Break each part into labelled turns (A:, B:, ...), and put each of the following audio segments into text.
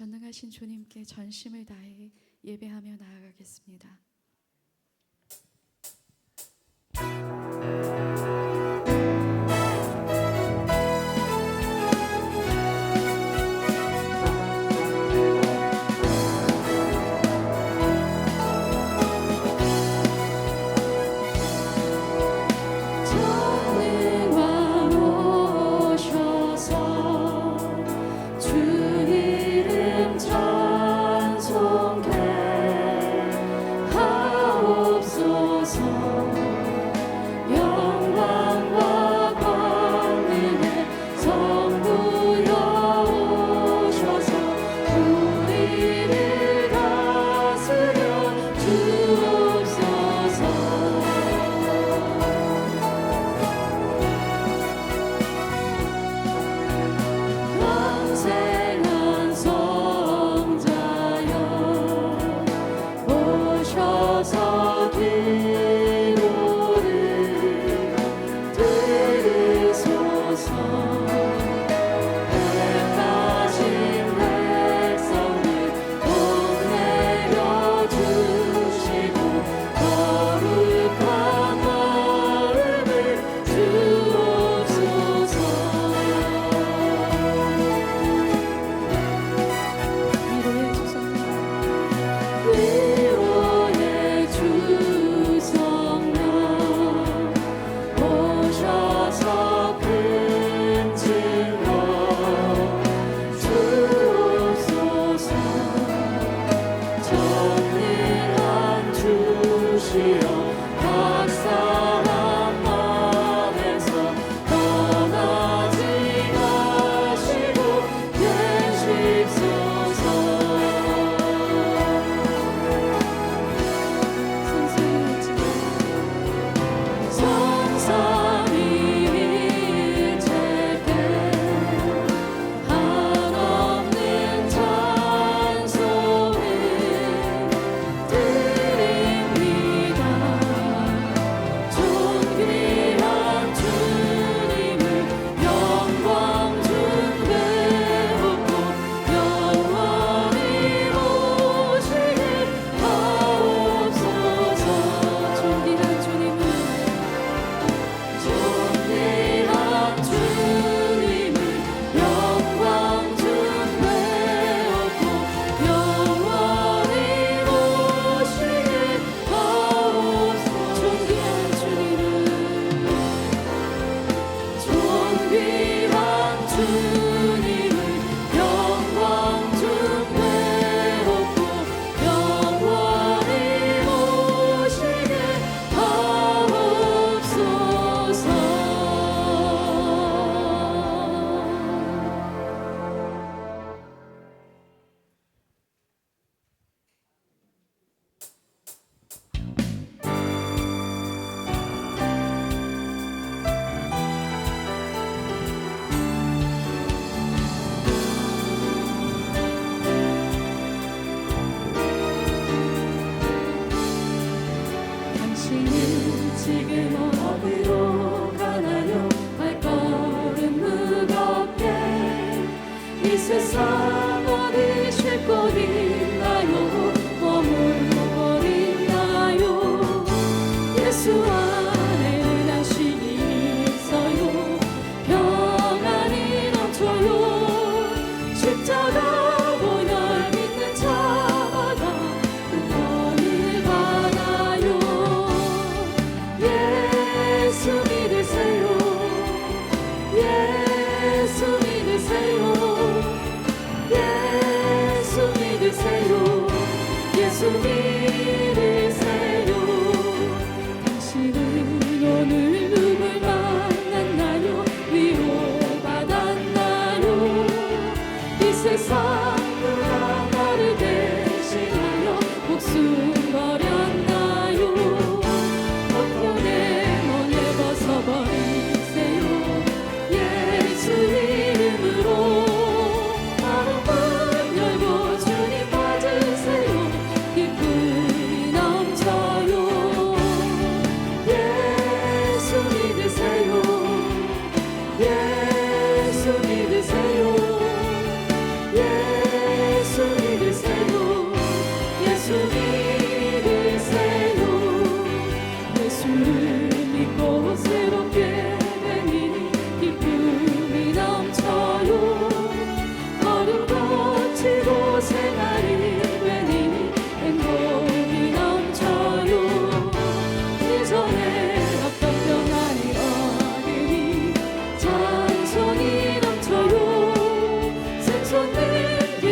A: 전능하신 주님께 전심을 다해 예배하며 나아가겠습니다.
B: 세상 어디 쉴 곳 있나요? 머물러 버린나요? 예수 안에는 안식이 있어요. 평안이 넘쳐요. 십자가 보혈 믿는 자마다 구원을 받아요. 예수 믿으세요. 예수 믿으세요. 예수 믿으세요. 예수 믿으세요. 당신은 오늘 누굴 만났나요? 위로받았나요? 이 세상 누가 나를 대신하여 목숨 버렸나요? 벗고 내몸을 벗어버리세요. 예수 이름으로 마음 열고 주님 받으세요. 기쁨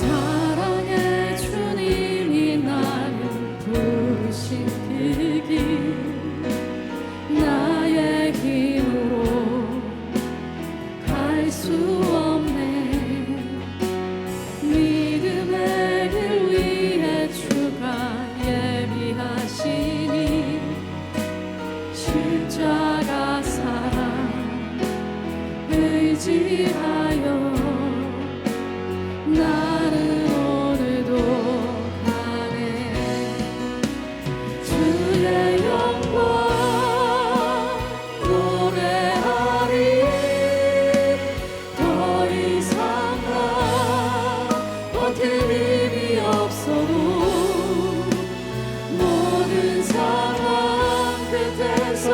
B: 사랑의 주님이 나를 부르신 그 길 나의 힘으로 갈 수 없네 믿음의 길 위에 주가 예비하시니 십자가 사랑 의지하여 나는 오늘도 가네 주의 영광 노래하리 더 이상 나 버틸 힘이 없어도 모든 상황 끝에서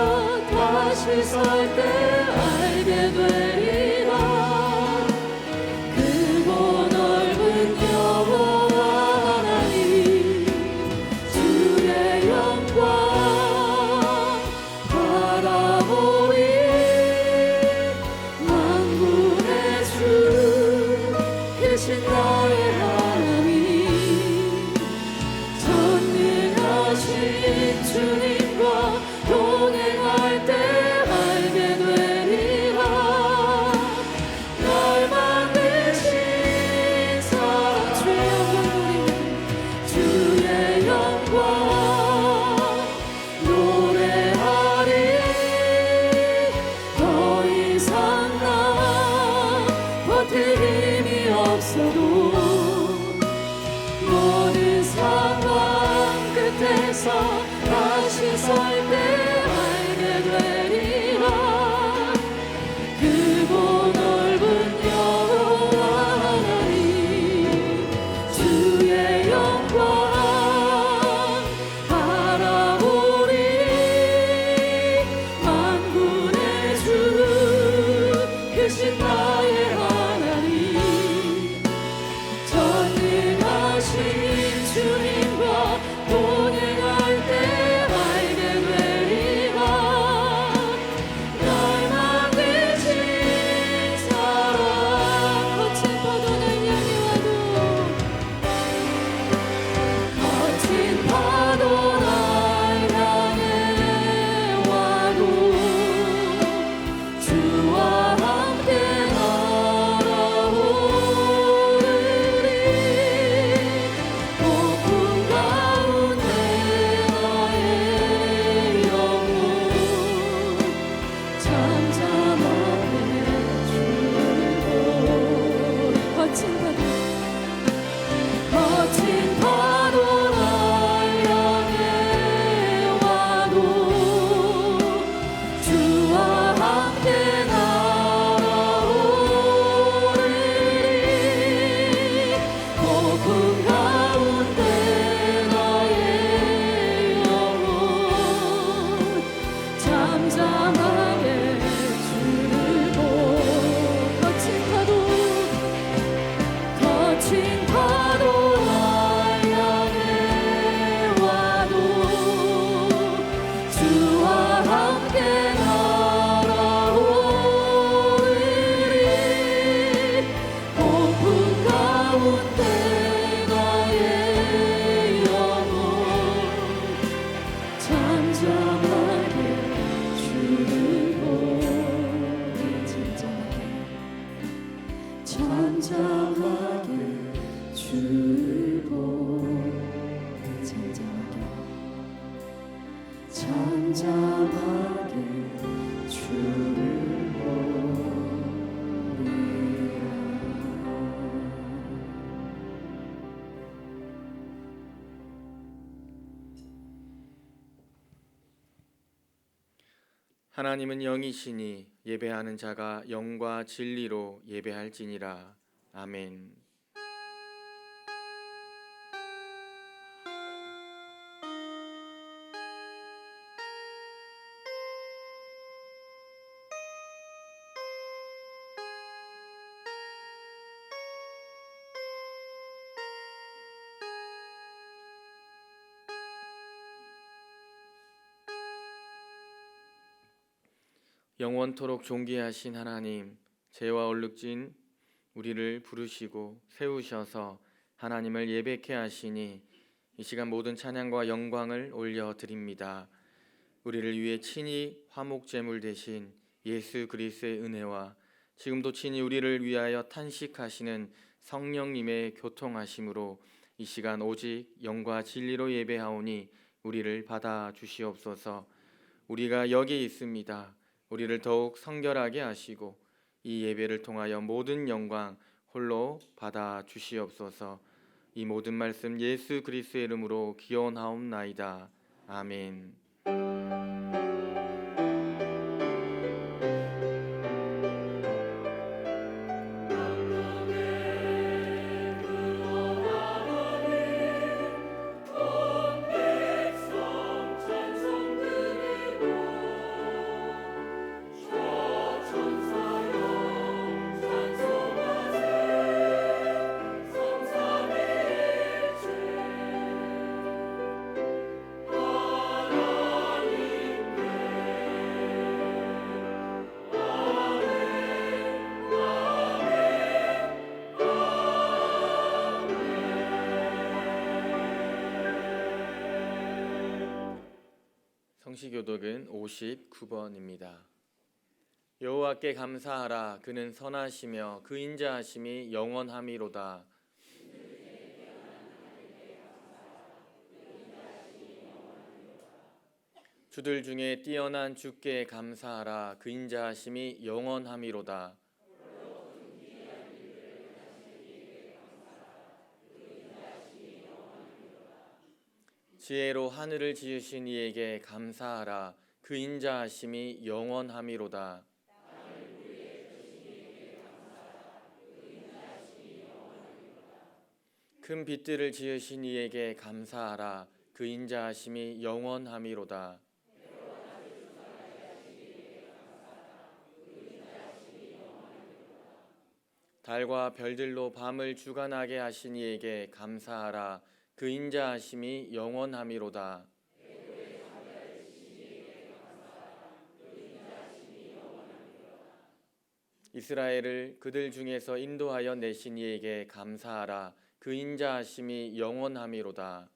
B: 다시 설 때 알게 되리라 크고 넓은 여호와 하나님 주의 영광 바라보리 만군의 주 크신 나의 하나님 전능하신 주님과 동행할 때 알게 되리라 날 만드신 사랑 주의 영광 노래하리 더 이상 나 버틸 힘이 없어도 모든 상황 끝에서 다시 설 때 알게 되리라 크고 넓은 여호와 하나님 주의 영광 바라보리 만군의 주 크신 나의 하나님 전능하신 주님과 동행할 때 알게 되리라 날 만드신 사랑 거친 파도를 향해 와도 거친 파도 날 향해 와도 주와 함께 날아오르리 폭풍 가운데 나의 영혼 잠잠하게 주고 거친 파도 날 향해 와도 주와 함께 날아오르리 폭풍 가운데 나의 영혼 잠잠하게 주고 거친 파도 날 향해 와도 주와 함께 날아오르리 폭풍 가운데 나의 영혼 잠잠하게 주고 잠잠하게 주고 잠잠하게
C: 하나님은 영이시니 예배하는 자가 영과 진리로 예배할지니라. 아멘. 영원토록 존귀하신 하나님, 죄와 얼룩진 우리를 부르시고 세우셔서 하나님을 예배케 하시니 이 시간 모든 찬양과 영광을 올려드립니다. 우리를 위해 친히 화목제물 되신 예수 그리스도의 은혜와 지금도 친히 우리를 위하여 탄식하시는 성령님의 교통하심으로 이 시간 오직 영과 진리로 예배하오니 우리를 받아 주시옵소서. 우리가 여기 있습니다. 우리를 더욱 성결하게 하시고 이 예배를 통하여 모든 영광 홀로 받아 주시옵소서. 이 모든 말씀 예수 그리스도의 이름으로 기원하옵나이다. 아멘. 성시교독은 59번입니다. 여호와께 감사하라. 그는 선하시며 그 인자하심이 영원함이로다. 주들 중에 뛰어난 주께 감사하라. 그 인자하심이 영원함이로다. 지혜로 하늘을 지으신 이에게 감사하라. 그 인자하심이 영원함이로다. 큰 빛들을 지으신 이에게 감사하라. 그 인자하심이 영원함이로다. 달과 별들로 밤을 주관하게 하신 이에게 감사하라. 그 인자하심이 영원함이로다. 이스라엘을 그들 중에서 인도하여 내신 이에게 감사하라. 그 인자하심이 영원함이로다.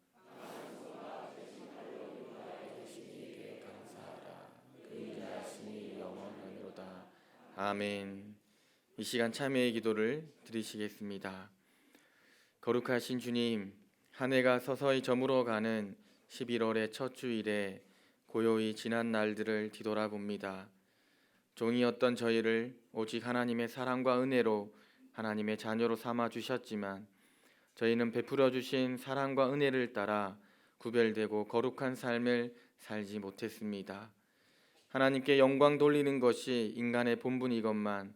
C: 아멘. 이 시간 참회의 기도를 드리시겠습니다. 거룩하신 주님, 한 해가 서서히 저물어가는 11월의 첫 주일에 고요히 지난 날들을 뒤돌아봅니다. 종이었던 저희를 오직 하나님의 사랑과 은혜로 하나님의 자녀로 삼아 주셨지만 저희는 베풀어 주신 사랑과 은혜를 따라 구별되고 거룩한 삶을 살지 못했습니다. 하나님께 영광 돌리는 것이 인간의 본분이건만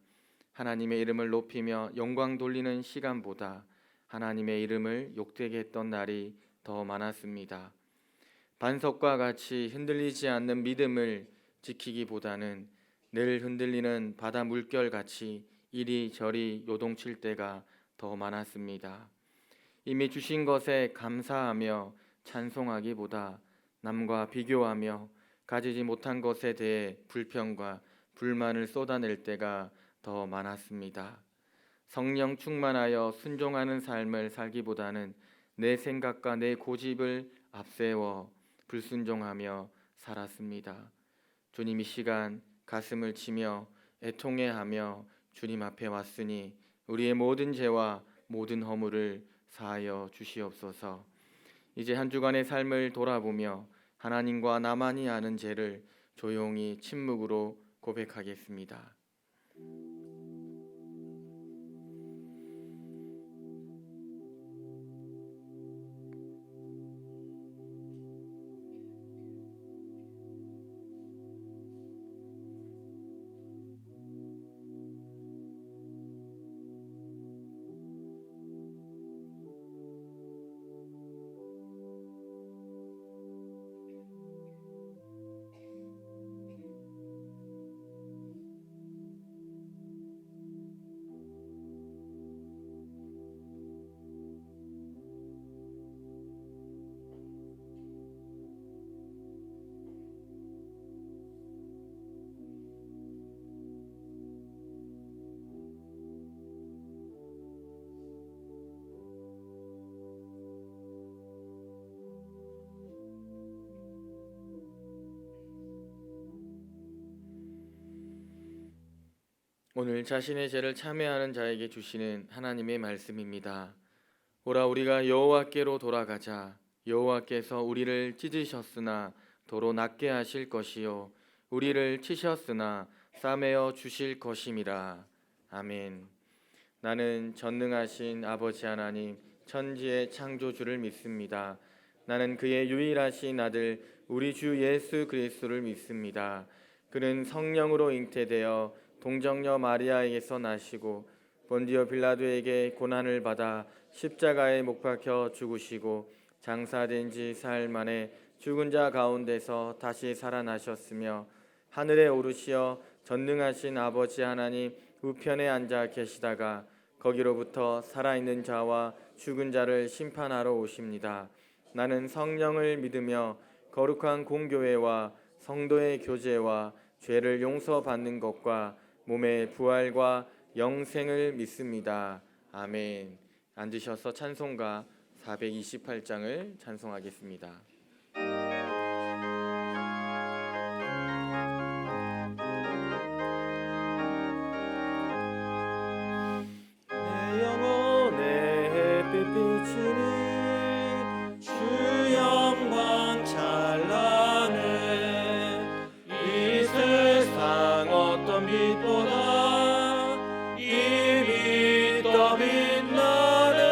C: 하나님의 이름을 높이며 영광 돌리는 시간보다 하나님의 이름을 욕되게 했던 날이 더 많았습니다. 반석과 같이 흔들리지 않는 믿음을 지키기보다는 늘 흔들리는 바다 물결같이 이리저리 요동칠 때가 더 많았습니다. 이미 주신 것에 감사하며 찬송하기보다 남과 비교하며 가지지 못한 것에 대해 불평과 불만을 쏟아낼 때가 더 많았습니다. 성령 충만하여 순종하는 삶을 살기보다는 내 생각과 내 고집을 앞세워 불순종하며 살았습니다. 주님, 이 시간 가슴을 치며 애통해하며 주님 앞에 왔으니 우리의 모든 죄와 모든 허물을 사하여 주시옵소서. 이제 한 주간의 삶을 돌아보며 하나님과 나만이 아는 죄를 조용히 침묵으로 고백하겠습니다. 오늘 자신의 죄를 참회하는 자에게 주시는 하나님의 말씀입니다. 오라 우리가 여호와께로 돌아가자. 여호와께서 우리를 찢으셨으나 도로 낫게 하실 것이요 우리를 치셨으나 싸매어 주실 것임이라. 아멘. 나는 전능하신 아버지 하나님 천지의 창조주를 믿습니다. 나는 그의 유일하신 아들 우리 주 예수 그리스도를 믿습니다. 그는 성령으로 잉태되어 동정녀 마리아에게서 나시고 본디오 빌라도에게 고난을 받아 십자가에 못 박혀 죽으시고 장사된 지 사흘 만에 죽은 자 가운데서 다시 살아나셨으며 하늘에 오르시어 전능하신 아버지 하나님 우편에 앉아 계시다가 거기로부터 살아있는 자와 죽은 자를 심판하러 오십니다. 나는 성령을 믿으며 거룩한 공교회와 성도의 교제와 죄를 용서받는 것과 몸의 부활과 영생을 믿습니다. 아멘. 앉으셔서 찬송가 428장을 찬송하겠습니다. 내 영혼의 햇빛 비추니 주 영광 찬란해. 이 세상 어떤 빛보다 이 빛 더 빛나네.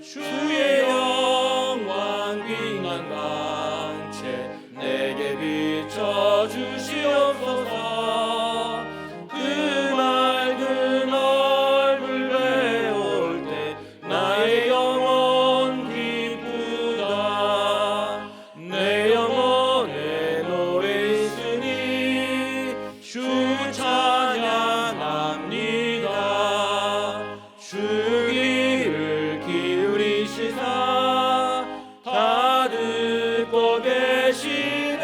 C: 주의 영광 빛난 광채 내게 비춰 주시옵소서. 그 맑은 얼굴 배울 때 나의 영혼 기쁘다. 내 영혼에 노래 있으니 주 찬양합니다. 주 귀를 기울이시사 다 듣고 계시네.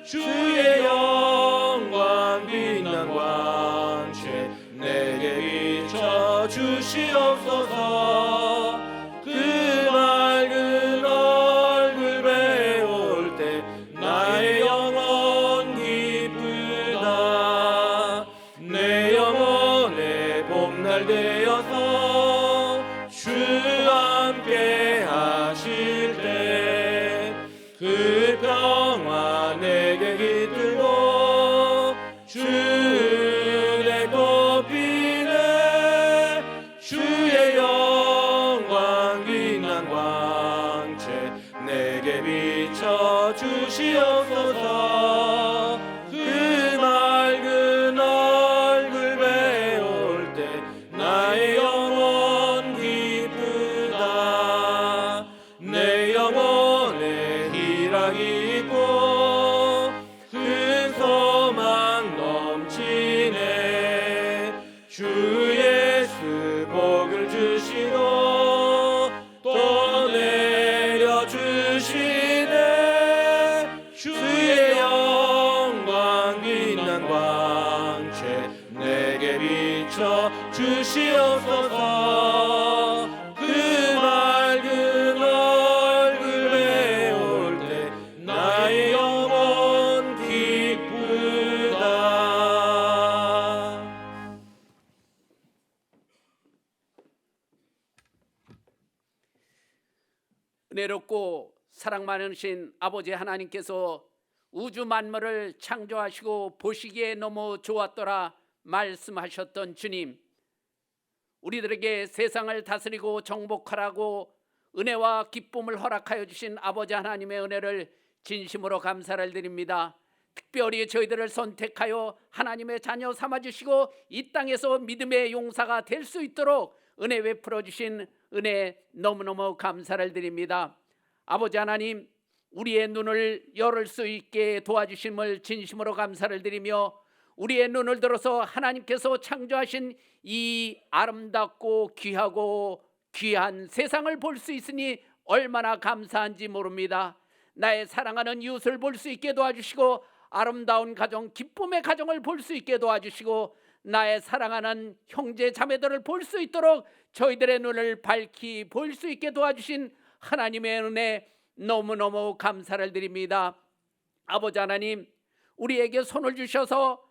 C: 주의 영광 빛난 광채 내게 비춰 주시옵소서. 그 맑은 얼굴 배울 때 나의 영혼 기쁘다. 내 영혼의 봄날 되어서 주 함께 하실 때 그 평화 내게 깃들고 주의 꽃피네. 주의 영광 빛난 광채 내게 비춰 주시옵소서. 그 맑은 얼굴 배울 때 나의 영혼 기쁘다. 내 영혼에 희락이 있고 큰 소망 넘치네. 주 예수 복을 주시고 또 내려주시네. 주의 영광 빛난 광채 내게 비춰 주시옵소서. 그 맑은 얼굴 배울 때 나의 영혼 기쁘다.
D: 은혜롭고 사랑 많으신 아버지 하나님께서 우주 만물을 창조하시고 보시기에 너무 좋았더라 말씀하셨던 주님, 우리들에게 세상을 다스리고 정복하라고 은혜와 기쁨을 허락하여 주신 아버지 하나님의 은혜를 진심으로 감사를 드립니다. 특별히 저희들을 선택하여 하나님의 자녀 삼아주시고 이 땅에서 믿음의 용사가 될 수 있도록 은혜 베풀어 주신 은혜 너무너무 감사를 드립니다. 아버지 하나님, 우리의 눈을 열을 수 있게 도와주심을 진심으로 감사를 드리며 우리의 눈을 들어서 하나님께서 창조하신 이 아름답고 귀하고 귀한 세상을 볼 수 있으니 얼마나 감사한지 모릅니다. 나의 사랑하는 이웃을 볼 수 있게 도와주시고 아름다운 가정, 기쁨의 가정을 볼 수 있게 도와주시고 나의 사랑하는 형제 자매들을 볼 수 있도록 저희들의 눈을 밝히 볼 수 있게 도와주신 하나님의 은혜 너무너무 감사를 드립니다. 아버지 하나님, 우리에게 손을 주셔서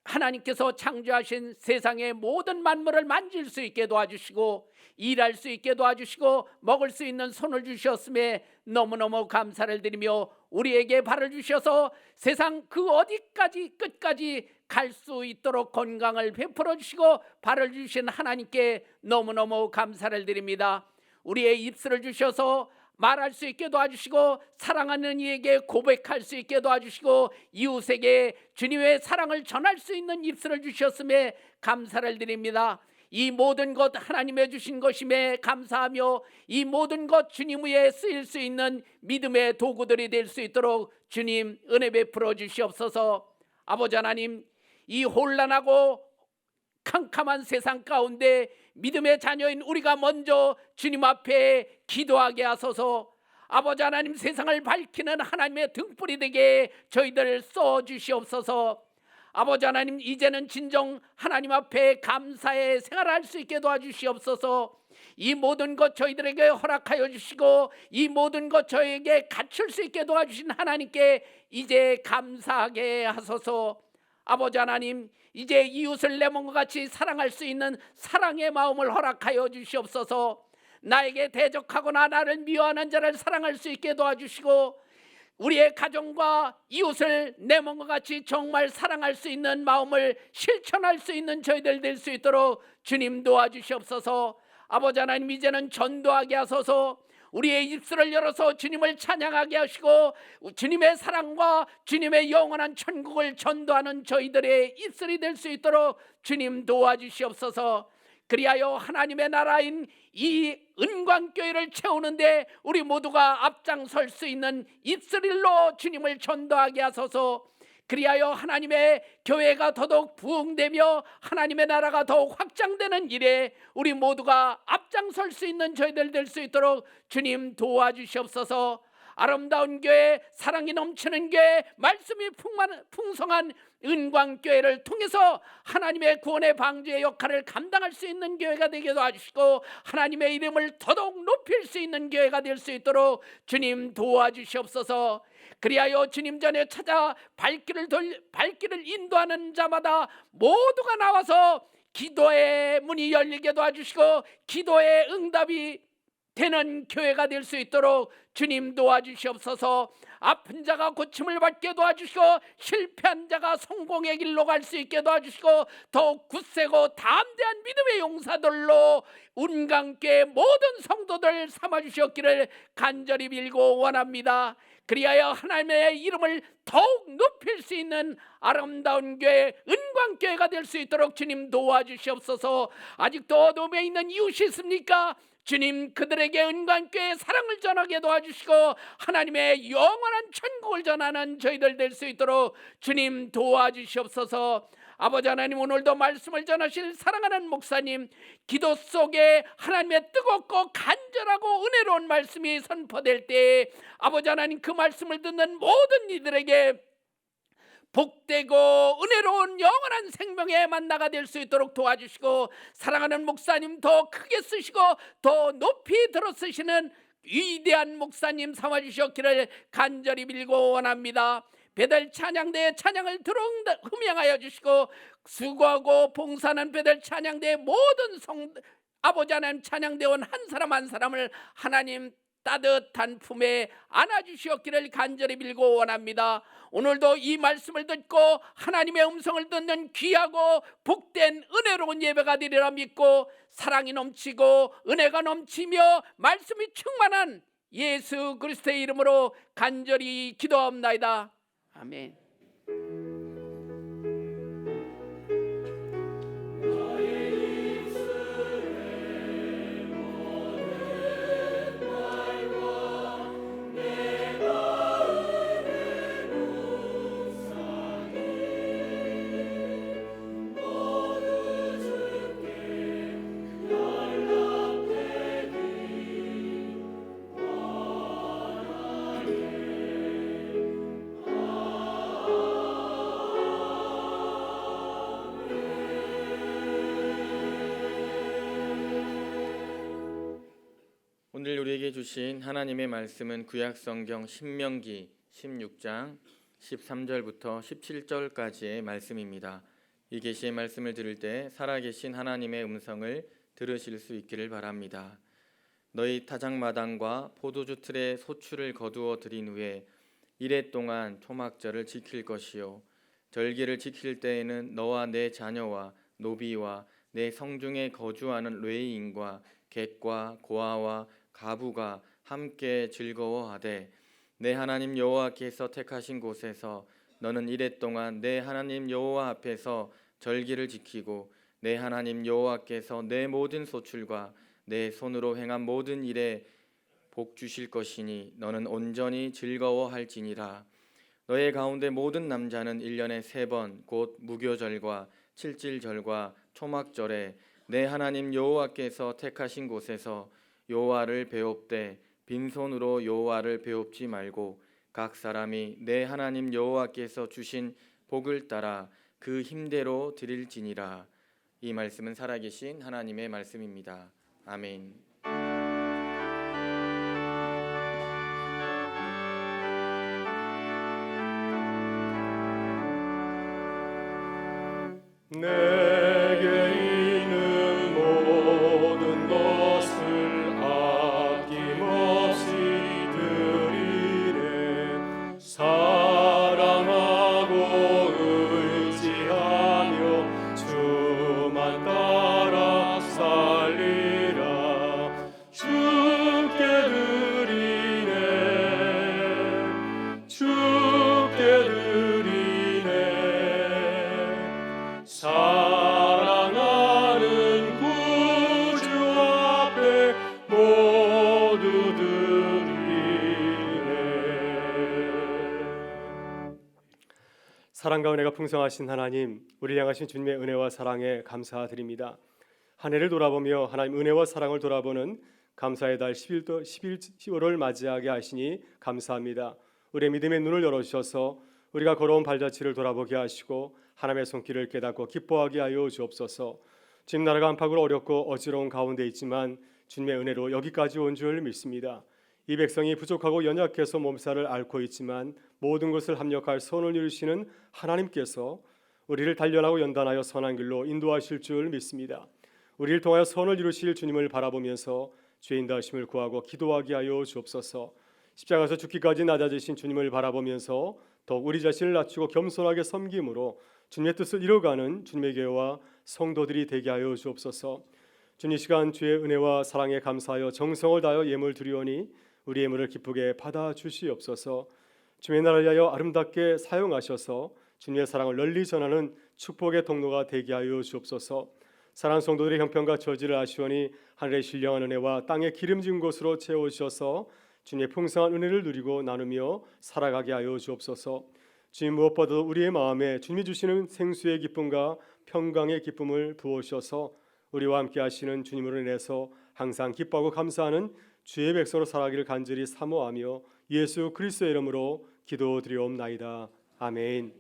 D: 하나님께서 창조하신 세상의 모든 만물을 만질 수 있게 도와주시고 일할 수 있게 도와주시고 먹을 수 있는 손을 주셨음에 너무너무 감사를 드리며 우리에게 발을 주셔서 세상 그 어디까지 끝까지 갈 수 있도록 건강을 베풀어 주시고 발을 주신 하나님께 너무너무 감사를 드립니다. 우리의 입술을 주셔서 말할 수 있게 도와주시고 사랑하는 이에게 고백할 수 있게 도와주시고 이웃에게 주님의 사랑을 전할 수 있는 입술을 주셨음에 감사를 드립니다. 이 모든 것 하나님의 주신 것임에 감사하며 이 모든 것 주님 위에 쓰일 수 있는 믿음의 도구들이 될 수 있도록 주님 은혜 베풀어 주시옵소서. 아버지 하나님, 이 혼란하고 캄캄한 세상 가운데 믿음의 자녀인 우리가 먼저 주님 앞에 기도하게 하소서. 아버지 하나님, 세상을 밝히는 하나님의 등불이 되게 저희들 써 주시옵소서. 아버지 하나님, 이제는 진정 하나님 앞에 감사의 생활을 할 수 있게 도와주시옵소서. 이 모든 것 저희들에게 허락하여 주시고 이 모든 것 저희에게 갖출 수 있게 도와주신 하나님께 이제 감사하게 하소서. 아버지 하나님, 이제 이웃을 내 몸과 같이 사랑할 수 있는 사랑의 마음을 허락하여 주시옵소서. 나에게 대적하거나 나를 미워하는 자를 사랑할 수 있게 도와주시고 우리의 가정과 이웃을 내 몸과 같이 정말 사랑할 수 있는 마음을 실천할 수 있는 저희들 될 수 있도록 주님 도와주시옵소서. 아버지 하나님, 이제는 전도하게 하소서. 우리의 입술을 열어서 주님을 찬양하게 하시고 주님의 사랑과 주님의 영원한 천국을 전도하는 저희들의 입술이 될 수 있도록 주님 도와주시옵소서. 그리하여 하나님의 나라인 이 은광교회를 채우는데 우리 모두가 앞장설 수 있는 입술로 주님을 전도하게 하소서. 그리하여 하나님의 교회가 더더욱 부흥되며 하나님의 나라가 더욱 확장되는 일에 우리 모두가 앞장설 수 있는 저희들 될 수 있도록 주님 도와주시옵소서. 아름다운 교회, 사랑이 넘치는 교회, 말씀이 풍성한 은광교회를 통해서 하나님의 구원의 방주의 역할을 감당할 수 있는 교회가 되게 도와주시고 하나님의 이름을 더더욱 높일 수 있는 교회가 될 수 있도록 주님 도와주시옵소서. 그리하여 주님 전에 찾아 발길을 인도하는 자마다 모두가 나와서 기도의 문이 열리게 도와주시고 기도의 응답이 되는 교회가 될 수 있도록 주님 도와주시옵소서. 아픈 자가 고침을 받게 도와주시고 실패한 자가 성공의 길로 갈 수 있게 도와주시고 더욱 굳세고 담대한 믿음의 용사들로 운강교회 모든 성도들 삼아주셨기를 간절히 빌고 원합니다. 그리하여 하나님의 이름을 더욱 높일 수 있는 아름다운 교회, 은광교회가 될 수 있도록 주님 도와주시옵소서. 아직도 어둠에 있는 이웃이 있습니까? 주님, 그들에게 은광교회의 사랑을 전하게 도와주시고 하나님의 영원한 천국을 전하는 저희들 될 수 있도록 주님 도와주시옵소서. 아버지 하나님, 오늘도 말씀을 전하실 사랑하는 목사님, 기도 속에 하나님의 뜨겁고 간절하고 은혜로운 말씀이 선포될 때 아버지 하나님, 그 말씀을 듣는 모든 이들에게 복되고 은혜로운 영원한 생명의 만나가 될 수 있도록 도와주시고 사랑하는 목사님 더 크게 쓰시고 더 높이 들어 쓰시는 위대한 목사님 삼아주셨기를 간절히 빌고 원합니다. 베델 찬양대의 찬양을 흠양하여 주시고 수고하고 봉사하는 베델 찬양대의 모든 아버지 하나님 찬양대원 한 사람 한 사람을 하나님 따뜻한 품에 안아주시었기를 간절히 빌고 원합니다. 오늘도 이 말씀을 듣고 하나님의 음성을 듣는 귀하고 복된 은혜로운 예배가 되리라 믿고 사랑이 넘치고 은혜가 넘치며 말씀이 충만한 예수 그리스도의 이름으로 간절히 기도합나이다. 아멘.
C: 오늘 우리에게 주신 하나님의 말씀은 구약성경 신명기 16장 13절부터 17절까지의 말씀입니다. 이 계시의 말씀을 들을 때 살아계신 하나님의 음성을 들으실 수 있기를 바랍니다. 너희 타작마당과 포도주 틀에 소출을 거두어 들인 후에 이레 동안 초막절을 지킬 것이요 절기를 지킬 때에는 너와 내 자녀와 노비와 내 성중에 거주하는 레위인과 객과 고아와 가부가 함께 즐거워하되 내 하나님 여호와께서 택하신 곳에서 너는 이레 동안 내 하나님 여호와 앞에서 절기를 지키고 내 하나님 여호와께서 내 모든 소출과 내 손으로 행한 모든 일에 복 주실 것이니 너는 온전히 즐거워할지니라. 너의 가운데 모든 남자는 1년에 3번 곧 무교절과 칠칠절과 초막절에 내 하나님 여호와께서 택하신 곳에서 여호와를 배웁되 빈손으로 여호와를 배웁지 말고 각 사람이 내 하나님 여호와께서 주신 복을 따라 그 힘대로 드릴지니라. 이 말씀은 살아계신 하나님의 말씀입니다. 아멘.
E: 내게 있는 모든 것을 아낌없이 드리네. 사랑하고 의지하며 주만 따라 살리라. 주께 드리네. 주께 드리네. 사랑하는 구주 앞에 모두 드리네. 사랑과 은혜가 풍성하신 하나님, 우리를 향하신 주님의 은혜와 사랑에 감사드립니다. 한 해를 돌아보며 하나님 은혜와 사랑을 돌아보는 감사의 달 11월을 맞이하게 하시니 감사합니다. 우리의 믿음의 눈을 열어주셔서 우리가 걸어온 발자취를 돌아보게 하시고 하나님의 손길을 깨닫고 기뻐하게 하여 주옵소서. 지금 나라가 안팎으로 어렵고 어지러운 가운데 있지만 주님의 은혜로 여기까지 온 줄 믿습니다. 이 백성이 부족하고 연약해서 몸살을 앓고 있지만 모든 것을 합력할 선을 이루시는 하나님께서 우리를 단련하고 연단하여 선한 길로 인도하실 줄 믿습니다. 우리를 통하여 선을 이루실 주님을 바라보면서 죄인 다심을 구하고 기도하게 하여 주옵소서. 십자가에서 죽기까지 낮아지신 주님을 바라보면서 더욱 우리 자신을 낮추고 겸손하게 섬김으로 주님의 뜻을 이뤄가는 주님의 교회와 성도들이 되게 하여 주옵소서. 주님, 이 시간 주의 은혜와 사랑에 감사하여 정성을 다하여 예물 드리오니 우리 예물을 기쁘게 받아 주시옵소서. 주의 나라를 위하여 아름답게 사용하셔서 주님의 사랑을 널리 전하는 축복의 통로가 되게 하여 주옵소서. 사랑하는 성도들의 형편과 처지를 아시오니 하늘의 신령한 은혜와 땅의 기름진 곳으로 채워주셔서 주님의 풍성한 은혜를 누리고 나누며 살아가게 하여 주옵소서. 주님, 무엇보다도 우리의 마음에 주님이 주시는 생수의 기쁨과 평강의 기쁨을 부어주셔서 우리와 함께 하시는 주님으로 인해서 항상 기뻐하고 감사하는 주의 백성으로 살아가기를 간절히 사모하며 예수 그리스도의 이름으로 기도드리옵나이다. 아멘.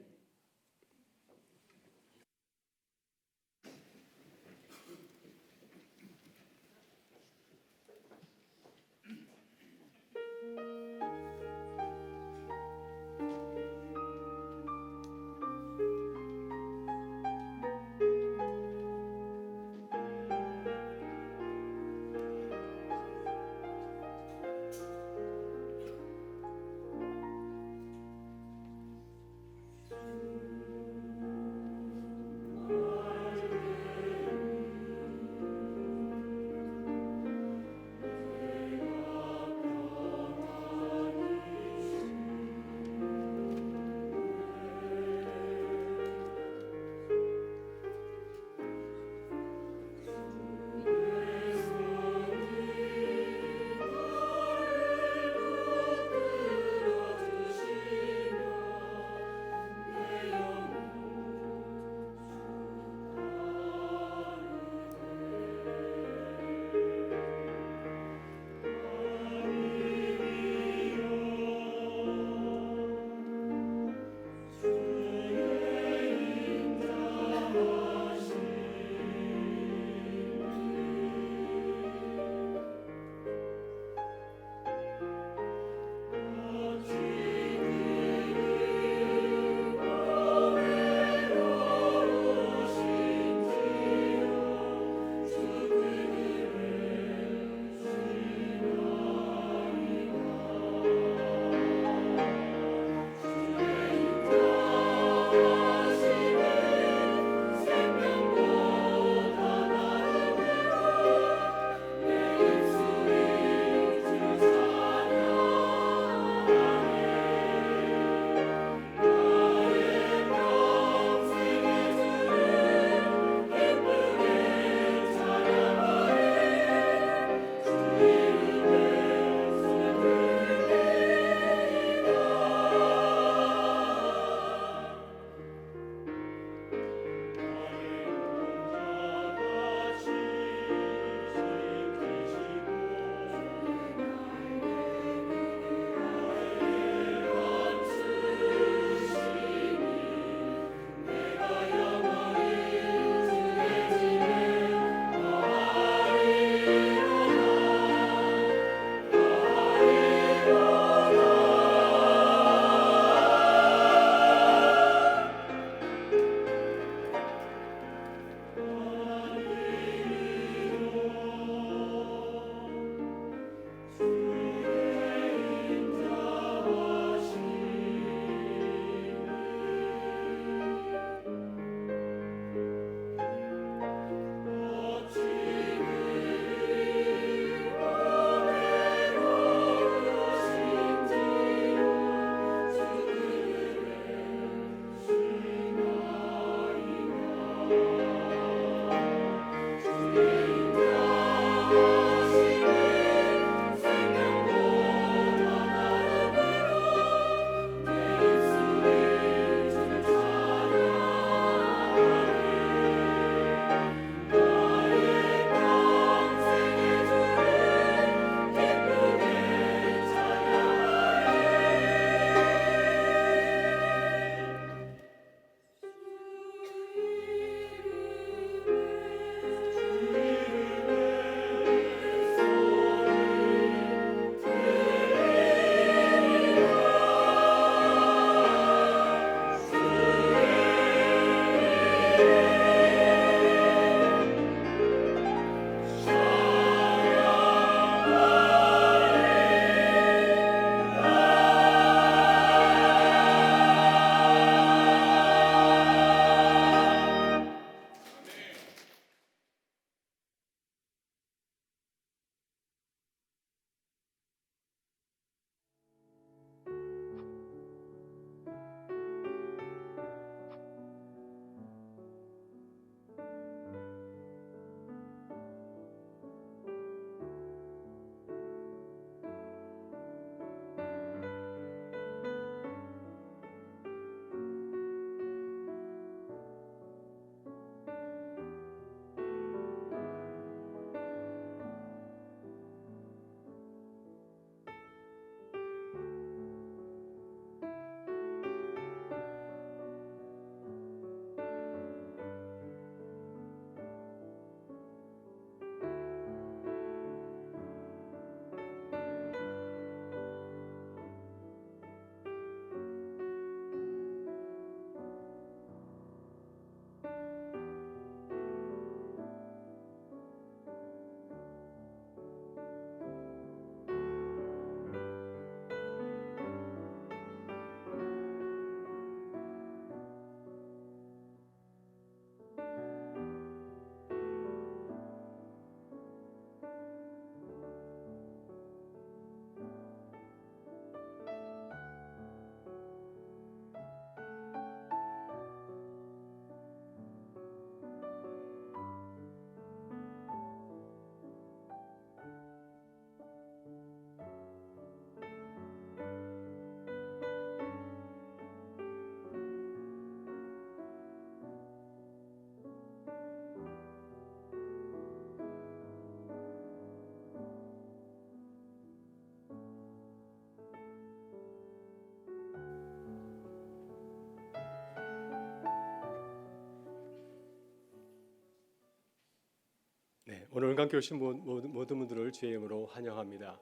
E: 오늘 은강교회 오신 모든 분들을 주의 이름으로 환영합니다.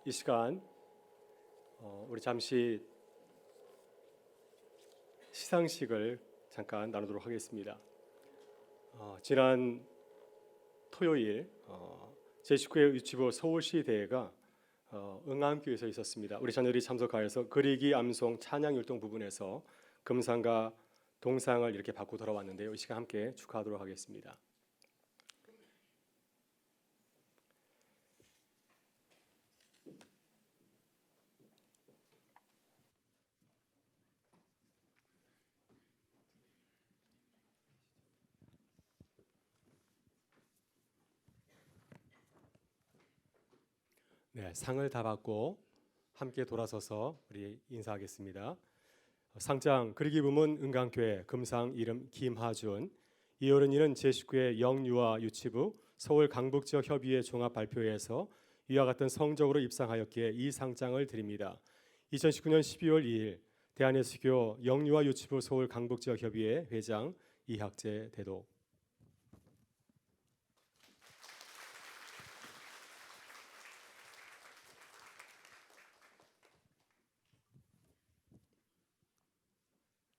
E: 이 시간 우리 잠시 시상식을 잠깐 나누도록 하겠습니다. 지난 토요일 제19회 유치부 서울시 대회가 응암교에서 있었습니다. 우리 자녀들이 참석하여서 그리기, 암송, 찬양 율동 부분에서 금상과 동상을 이렇게 받고 돌아왔는데요. 이 시간 함께 축하하도록 하겠습니다. 네, 상을 다 받고 함께 돌아서서 우리 인사하겠습니다. 상장 그리기 부문 은강교회 금상 이름 김하준, 이 어른이는 제19회 영유아 유치부 서울 강북지역 협의회 종합 발표회에서 이와 같은 성적으로 입상하였기에 이 상장을 드립니다. 2019년 12월 2일 대한예수교 영유아 유치부 서울 강북지역 협의회 회장 이학재 대도.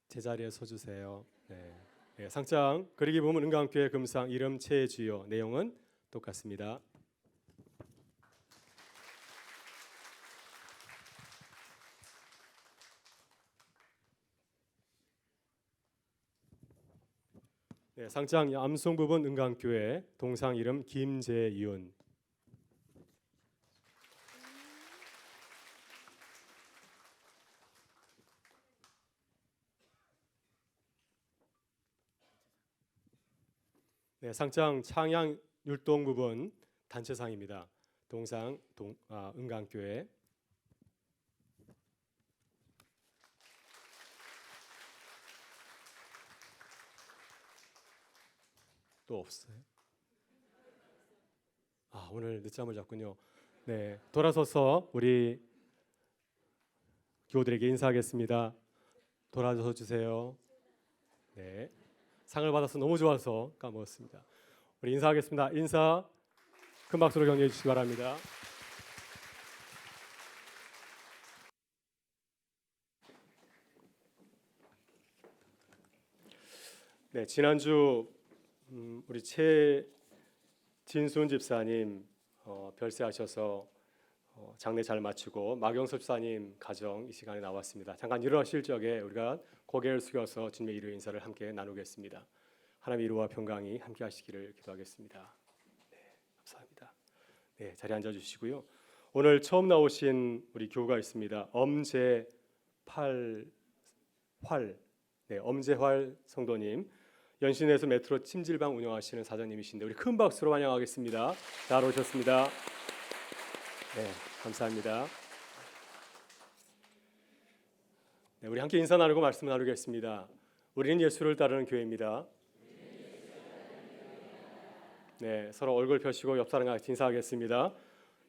E: 제자리에 서주세요. 네, 상장 그리기 부문 은강교회 금상 이름 최주요, 내용은 똑같습니다. 네, 상장 암송 부분 은강교회 동상 이름 김재윤. 네, 상장 창양 율동 부분 단체상입니다. 동상 은강교회. 또 없어요? 오늘 늦잠을 잤군요. 네, 돌아서서 우리 교우들에게 인사하겠습니다. 돌아서 주세요. 네. 상을 받아서 너무 좋아서 까먹었습니다. 우리 인사하겠습니다. 인사 큰 박수로 격려해 주시기 바랍니다. 네, 지난주 우리 최진순 집사님 별세하셔서 장례 잘 마치고 마경섭 집사님 가정 이 시간에 나왔습니다. 잠깐 일어나실 적에 우리가 고개를 숙여서 주님의 이름의 인사를 함께 나누겠습니다. 하나님의 위로와 평강이 함께 하시기를 기도하겠습니다. 네, 감사합니다. 네, 자리에 앉아 주시고요. 오늘 처음 나오신 우리 교우가 있습니다. 엄재활, 네, 엄재활 성도님, 연신에서 메트로 찜질방 운영하시는 사장님이신데 우리 큰 박수로 환영하겠습니다. 잘 오셨습니다. 네, 감사합니다. 네, 우리 함께 인사 나누고 말씀 나누겠습니다. 우리는 예수를 따르는 교회입니다. 네, 서로 얼굴 펴시고 옆 사람과 같이 인사하겠습니다.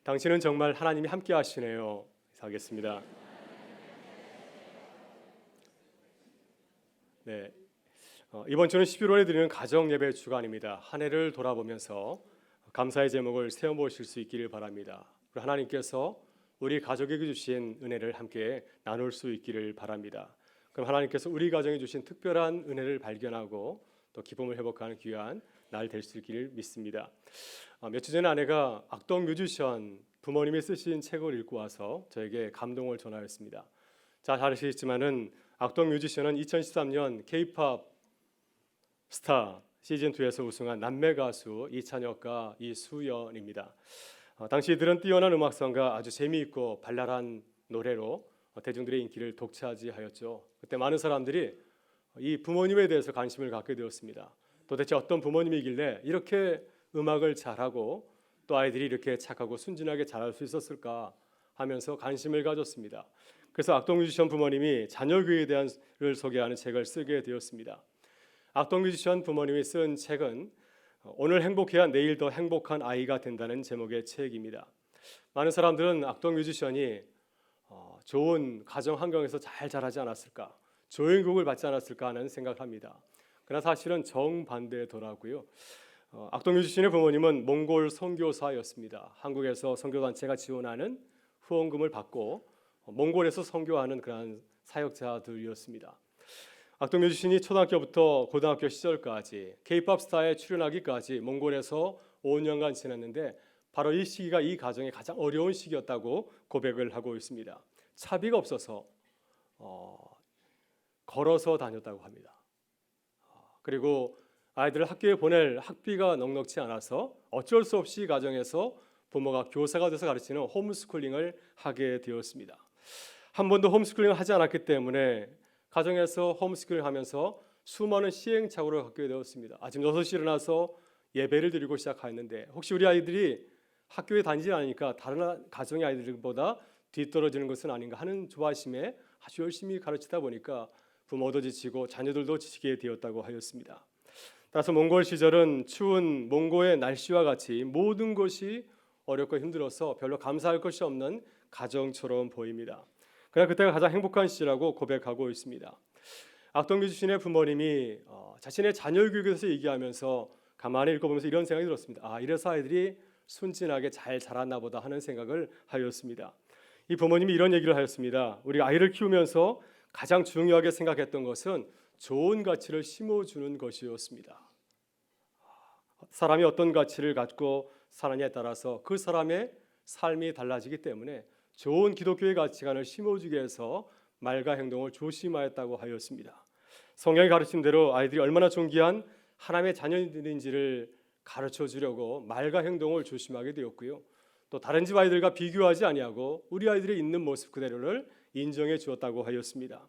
E: 당신은 정말 하나님이 함께 하시네요. 인사하겠습니다. 네, 이번 주는 11월에 드리는 가정 예배 주간입니다. 한 해를 돌아보면서 감사의 제목을 세워보실 수 있기를 바랍니다. 하나님께서 우리 가족에게 주신 은혜를 함께 나눌 수 있기를 바랍니다. 그럼 하나님께서 우리 가정에 주신 특별한 은혜를 발견하고 또 기쁨을 회복하는 귀한 날 될 수 있기를 믿습니다. 며칠 전에 아내가 악동 뮤지션 부모님이 쓰신 책을 읽고 와서 저에게 감동을 전하였습니다. 잘 아시겠지만은 악동 뮤지션은 2013년 K-팝 스타 시즌2에서 우승한 남매 가수 이찬혁과 이수연입니다. 당시 들은 뛰어난 음악성과 아주 재미있고 발랄한 노래로 대중들의 인기를 독차지하였죠. 그때 많은 사람들이 이 부모님에 대해서 관심을 갖게 되었습니다. 도대체 어떤 부모님이길래 이렇게 음악을 잘하고 또 아이들이 이렇게 착하고 순진하게 자랄 수 있었을까 하면서 관심을 가졌습니다. 그래서 악동 뮤지션 부모님이 자녀 교육에 대한을 소개하는 책을 쓰게 되었습니다. 악동 뮤지션 부모님이 쓴 책은 오늘 행복해야 내일 더 행복한 아이가 된다는 제목의 책입니다. 많은 사람들은 악동 뮤지션이 좋은 가정 환경에서 잘 자라지 않았을까, 좋은 교육을 받지 않았을까 하는 생각을 합니다. 그러나 사실은 정반대더라고요. 악동규 주신의 부모님은 몽골 선교사였습니다. 한국에서 선교단체가 지원하는 후원금을 받고 몽골에서 선교하는 그러한 사역자들이었습니다. 악동규 주신이 초등학교부터 고등학교 시절까지 K-팝 스타에 출연하기까지 몽골에서 5년간 지냈는데 바로 이 시기가 이 가정의 가장 어려운 시기였다고 고백을 하고 있습니다. 차비가 없어서 걸어서 다녔다고 합니다. 그리고 아이들을 학교에 보낼 학비가 넉넉지 않아서 어쩔 수 없이 가정에서 부모가 교사가 돼서 가르치는 홈스쿨링을 하게 되었습니다. 한 번도 홈스쿨링을 하지 않았기 때문에 가정에서 홈스쿨링 하면서 수많은 시행착오를 겪게 되었습니다. 아침 6시 일어나서 예배를 드리고 시작하였는데 혹시 우리 아이들이 학교에 다니지 않으니까 다른 가정의 아이들보다 뒤떨어지는 것은 아닌가 하는 조바심에 아주 열심히 가르치다 보니까 부모도 지치고 자녀들도 지치게 되었다고 하였습니다. 따라서 몽골 시절은 추운 몽골의 날씨와 같이 모든 것이 어렵고 힘들어서 별로 감사할 것이 없는 가정처럼 보입니다. 그러나 그때가 가장 행복한 시절이라고 고백하고 있습니다. 악동규 주신의 부모님이 자신의 자녀 교육에 대해서 얘기하면서 가만히 읽어보면서 이런 생각이 들었습니다. 이래서 아이들이 순진하게 잘 자랐나 보다 하는 생각을 하였습니다. 이 부모님이 이런 얘기를 하였습니다. 우리 아이를 키우면서 가장 중요하게 생각했던 것은 좋은 가치를 심어주는 것이었습니다. 사람이 어떤 가치를 갖고 사느냐에 따라서 그 사람의 삶이 달라지기 때문에 좋은 기독교의 가치관을 심어주기 위해서 말과 행동을 조심하였다고 하였습니다. 성경이 가르친 대로 아이들이 얼마나 존귀한 하나님의 자녀들인지를 가르쳐 주려고 말과 행동을 조심하게 되었고요. 또 다른 집 아이들과 비교하지 아니하고 우리 아이들이 있는 모습 그대로를 인정해 주었다고 하였습니다.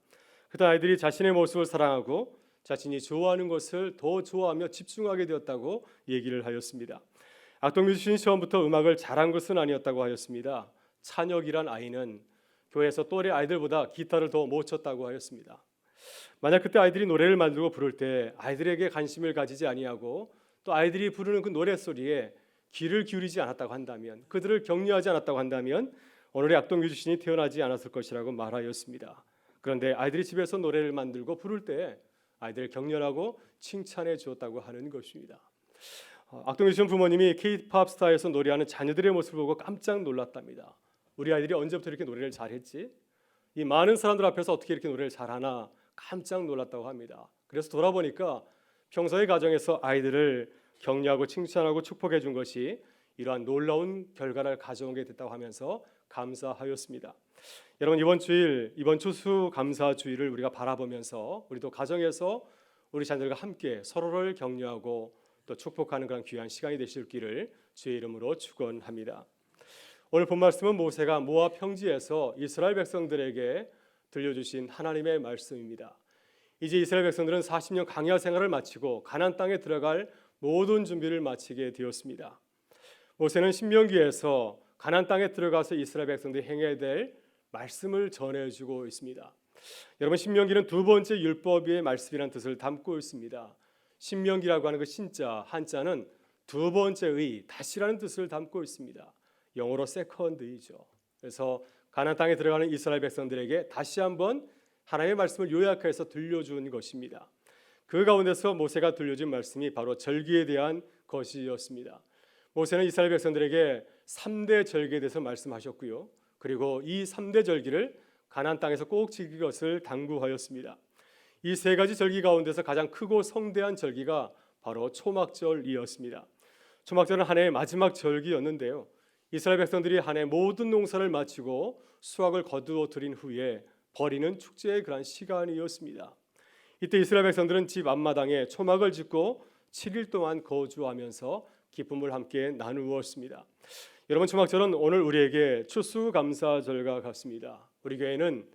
E: 그때 아이들이 자신의 모습을 사랑하고 자신이 좋아하는 것을 더 좋아하며 집중하게 되었다고 얘기를 하였습니다. 악동규 주신이 처음부터 음악을 잘한 것은 아니었다고 하였습니다. 찬혁이란 아이는 교회에서 또래 아이들보다 기타를 더 못 쳤다고 하였습니다. 만약 그때 아이들이 노래를 만들고 부를 때 아이들에게 관심을 가지지 아니하고 또 아이들이 부르는 그 노래소리에 귀를 기울이지 않았다고 한다면, 그들을 격려하지 않았다고 한다면 오늘의 악동규 주신이 태어나지 않았을 것이라고 말하였습니다. 그런데 아이들이 집에서 노래를 만들고 부를 때 아이들을 격려하고 칭찬해 주었다고 하는 것입니다. 악동규 주신 부모님이 K-팝 스타에서 노래하는 자녀들의 모습을 보고 깜짝 놀랐답니다. 우리 아이들이 언제부터 이렇게 노래를 잘했지? 이 많은 사람들 앞에서 어떻게 이렇게 노래를 잘하나 깜짝 놀랐다고 합니다. 그래서 돌아보니까 평소의 가정에서 아이들을 격려하고 칭찬하고 축복해 준 것이 이러한 놀라운 결과를 가져오게 됐다고 하면서 감사하였습니다. 여러분, 이번 추수감사주일을 우리가 바라보면서 우리도 가정에서 우리 자녀들과 함께 서로를 격려하고 또 축복하는 그런 귀한 시간이 되실 길을 주의 이름으로 축원합니다. 오늘 본 말씀은 모세가 모압 평지에서 이스라엘 백성들에게 들려주신 하나님의 말씀입니다. 이제 이스라엘 백성들은 40년 광야 생활을 마치고 가나안 땅에 들어갈 모든 준비를 마치게 되었습니다. 모세는 신명기에서 가나안 땅에 들어가서 이스라엘 백성들이 행해야 될 말씀을 전해주고 있습니다. 여러분, 신명기는 두 번째 율법의 말씀이라는 뜻을 담고 있습니다. 신명기라고 하는 그 신자 한자는 두 번째의 다시라는 뜻을 담고 있습니다. 영어로 세컨드이죠. 그래서 가나안 땅에 들어가는 이스라엘 백성들에게 다시 한번 하나님의 말씀을 요약해서 들려준 것입니다. 그 가운데서 모세가 들려준 말씀이 바로 절기에 대한 것이었습니다. 모세는 이스라엘 백성들에게 3대 절기에 대해서 말씀하셨고요. 그리고 이 3대 절기를 가나안 땅에서 꼭 지킬 것을 당부하였습니다. 이 세 가지 절기 가운데서 가장 크고 성대한 절기가 바로 초막절이었습니다. 초막절은 한 해의 마지막 절기였는데요. 이스라엘 백성들이 한 해 모든 농사를 마치고 수확을 거두어 들인 후에 벌이는 축제의 그런 시간이었습니다. 이때 이스라엘 백성들은 집 앞마당에 초막을 짓고 7일 동안 거주하면서 기쁨을 함께 나누었습니다. 여러분, 초막절은 오늘 우리에게 추수감사절과 같습니다. 우리 교회는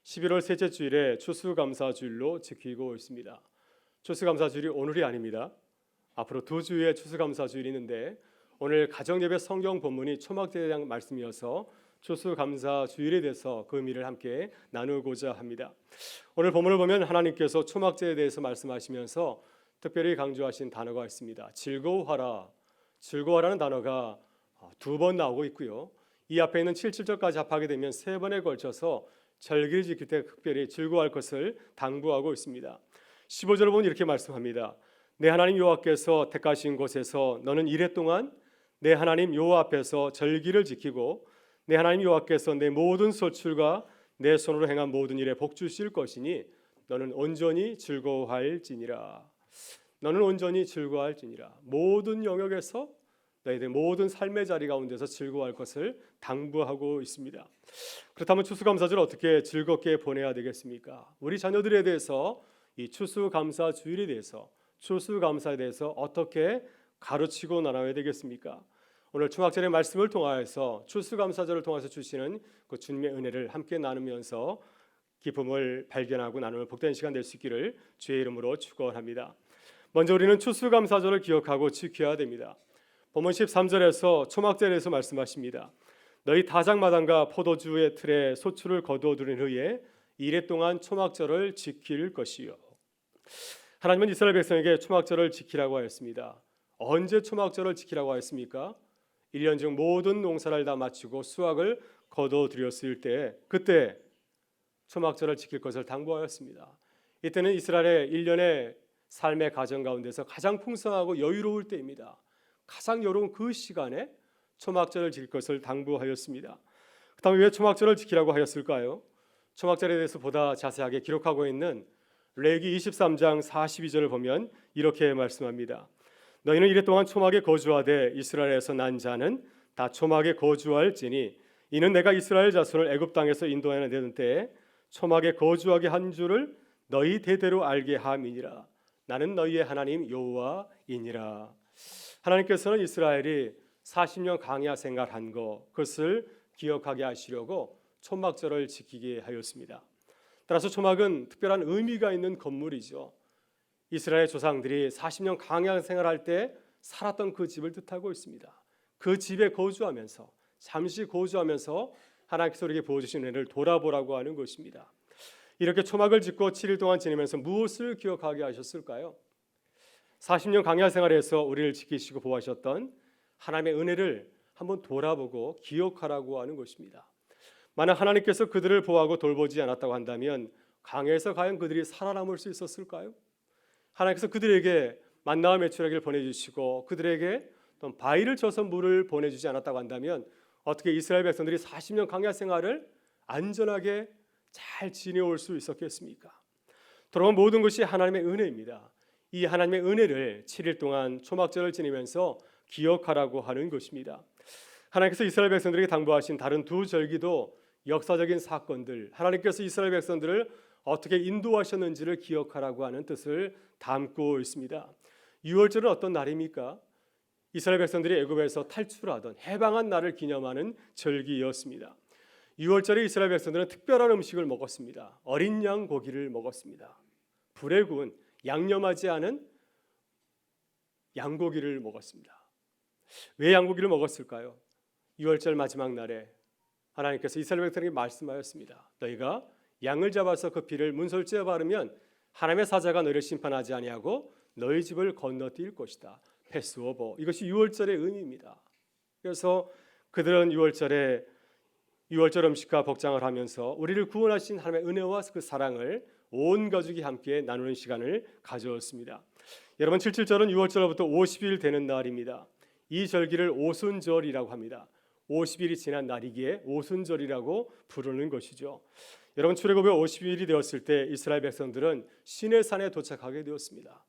E: 11월 셋째 주일에 추수감사주일로 지키고 있습니다. 추수감사주일이 오늘이 아닙니다. 앞으로 2주의 추수감사주일이 있는데 오늘 가정예배 성경 본문이 초막절에 대한 말씀이어서 추수감사주일에 대해서 그 의미를 함께 나누고자 합니다. 오늘 본문을 보면 하나님께서 초막절에 대해서 말씀하시면서 특별히 강조하신 단어가 있습니다. 즐거워하라. 즐거워하라는 단어가 두 번 나오고 있고요. 이 앞에 있는 7절까지 합하게 되면 3번에 걸쳐서 절기를 지킬 때 특별히 즐거워할 것을 당부하고 있습니다. 15절을 보면 이렇게 말씀합니다. 내 하나님 여호와께서 택하신 곳에서 너는 이레 동안 내 하나님 여호와 앞에서 절기를 지키고 내 하나님 여호와께서 내 모든 소출과 내 손으로 행한 모든 일에 복 주실 것이니 너는 온전히 즐거워할지니라. 너는 온전히 즐거워할지니라. 모든 영역에서 너희들 모든 삶의 자리 가운데서 즐거워할 것을 당부하고 있습니다. 그렇다면 추수감사절을 어떻게 즐겁게 보내야 되겠습니까? 우리 자녀들에 대해서 이 추수감사 주일에 대해서 추수감사에 대해서 어떻게 가르치고 나눠야 되겠습니까? 오늘 중학절의 말씀을 통하여서 추수감사절을 통해서 주시는 그 주님의 은혜를 함께 나누면서 기쁨을 발견하고 나누는 복된 시간 될 수 있기를 주의 이름으로 축원합니다. 먼저 우리는 추수감사절을 기억하고 지켜야 됩니다. 본문 13절에서 초막절에서 말씀하십니다. 너희 다장마당과 포도주의 틀에 소출을 거두어 두린 후에 이레 동안 초막절을 지킬 것이요. 하나님은 이스라엘 백성에게 초막절을 지키라고 하였습니다. 언제 초막절을 지키라고 하였습니까? 1년 중 모든 농사를 다 마치고 수확을 거두어 드렸을 때 그때 초막절을 지킬 것을 당부하였습니다. 이때는 이스라엘의 1년의 삶의 가정 가운데서 가장 풍성하고 여유로울 때입니다. 가장 여로운 그 시간에 초막절을 지킬 것을 당부하였습니다. 그다음에 왜 초막절을 지키라고 하였을까요? 초막절에 대해서 보다 자세하게 기록하고 있는 레위기 23장 42절을 보면 이렇게 말씀합니다. 너희는 이래 동안 초막에 거주하되 이스라엘에서 난 자는 다 초막에 거주할지니 이는 내가 이스라엘 자손을 애굽 땅에서 인도하여 내던 때에 초막에 거주하게 한 줄을 너희 대대로 알게 함이니라. 나는 너희의 하나님 여호와이니라. 하나님께서는 이스라엘이 40년 광야 생활한 것 그것을 기억하게 하시려고 초막절을 지키게 하였습니다. 따라서 초막은 특별한 의미가 있는 건물이죠. 이스라엘 조상들이 40년 광야 생활할 때 살았던 그 집을 뜻하고 있습니다. 그 집에 거주하면서 잠시 거주하면서 하나님께서 우리에게 부어주신 은혜를 돌아보라고 하는 것입니다. 이렇게 초막을 짓고 7일 동안 지내면서 무엇을 기억하게 하셨을까요? 40년 광야 생활에서 우리를 지키시고 보호하셨던 하나님의 은혜를 한번 돌아보고 기억하라고 하는 것입니다. 만약 하나님께서 그들을 보호하고 돌보지 않았다고 한다면 광야에서 과연 그들이 살아남을 수 있었을까요? 하나님께서 그들에게 만나와 메추라기를 보내주시고 그들에게 또 바위를 쳐서 물을 보내주지 않았다고 한다면 어떻게 이스라엘 백성들이 40년 광야 생활을 안전하게 잘 지내올 수 있었겠습니까? 돌아온 모든 것이 하나님의 은혜입니다. 이 하나님의 은혜를 7일 동안 초막절을 지내면서 기억하라고 하는 것입니다. 하나님께서 이스라엘 백성들에게 당부하신 다른 두 절기도 역사적인 사건들, 하나님께서 이스라엘 백성들을 어떻게 인도하셨는지를 기억하라고 하는 뜻을 담고 있습니다. 유월절은 어떤 날입니까? 이스라엘 백성들이 애굽에서 탈출하던 해방한 날을 기념하는 절기였습니다. 유월절에 이스라엘 백성들은 특별한 음식을 먹었습니다. 어린 양 고기를 먹었습니다. 불에 구운 양념하지 않은 양고기를 먹었습니다. 왜 양고기를 먹었을까요? 유월절 마지막 날에 하나님께서 이스라엘 백성에게 말씀하였습니다. 너희가 양을 잡아서 그 피를 문설주에 바르면 하나님의 사자가 너희를 심판하지 아니하고 너희 집을 건너뛸 것이다. 패스오버. 이것이 유월절의 의미입니다. 그래서 그들은 유월절 음식과 복장을 하면서 우리를 구원하신 하나님의 은혜와 그 사랑을 온 가족이 함께 나누는 시간을 가져왔습니다. 여러분 77절은 유월절로부터 50일 되는 날입니다. 이 절기를 오순절이라고 합니다. 50일이 지난 날이기에 오순절이라고 부르는 것이죠. 여러분 출애굽이 50일이 되었을 때 이스라엘 백성들은 시내산에 도착하게 되었습니다.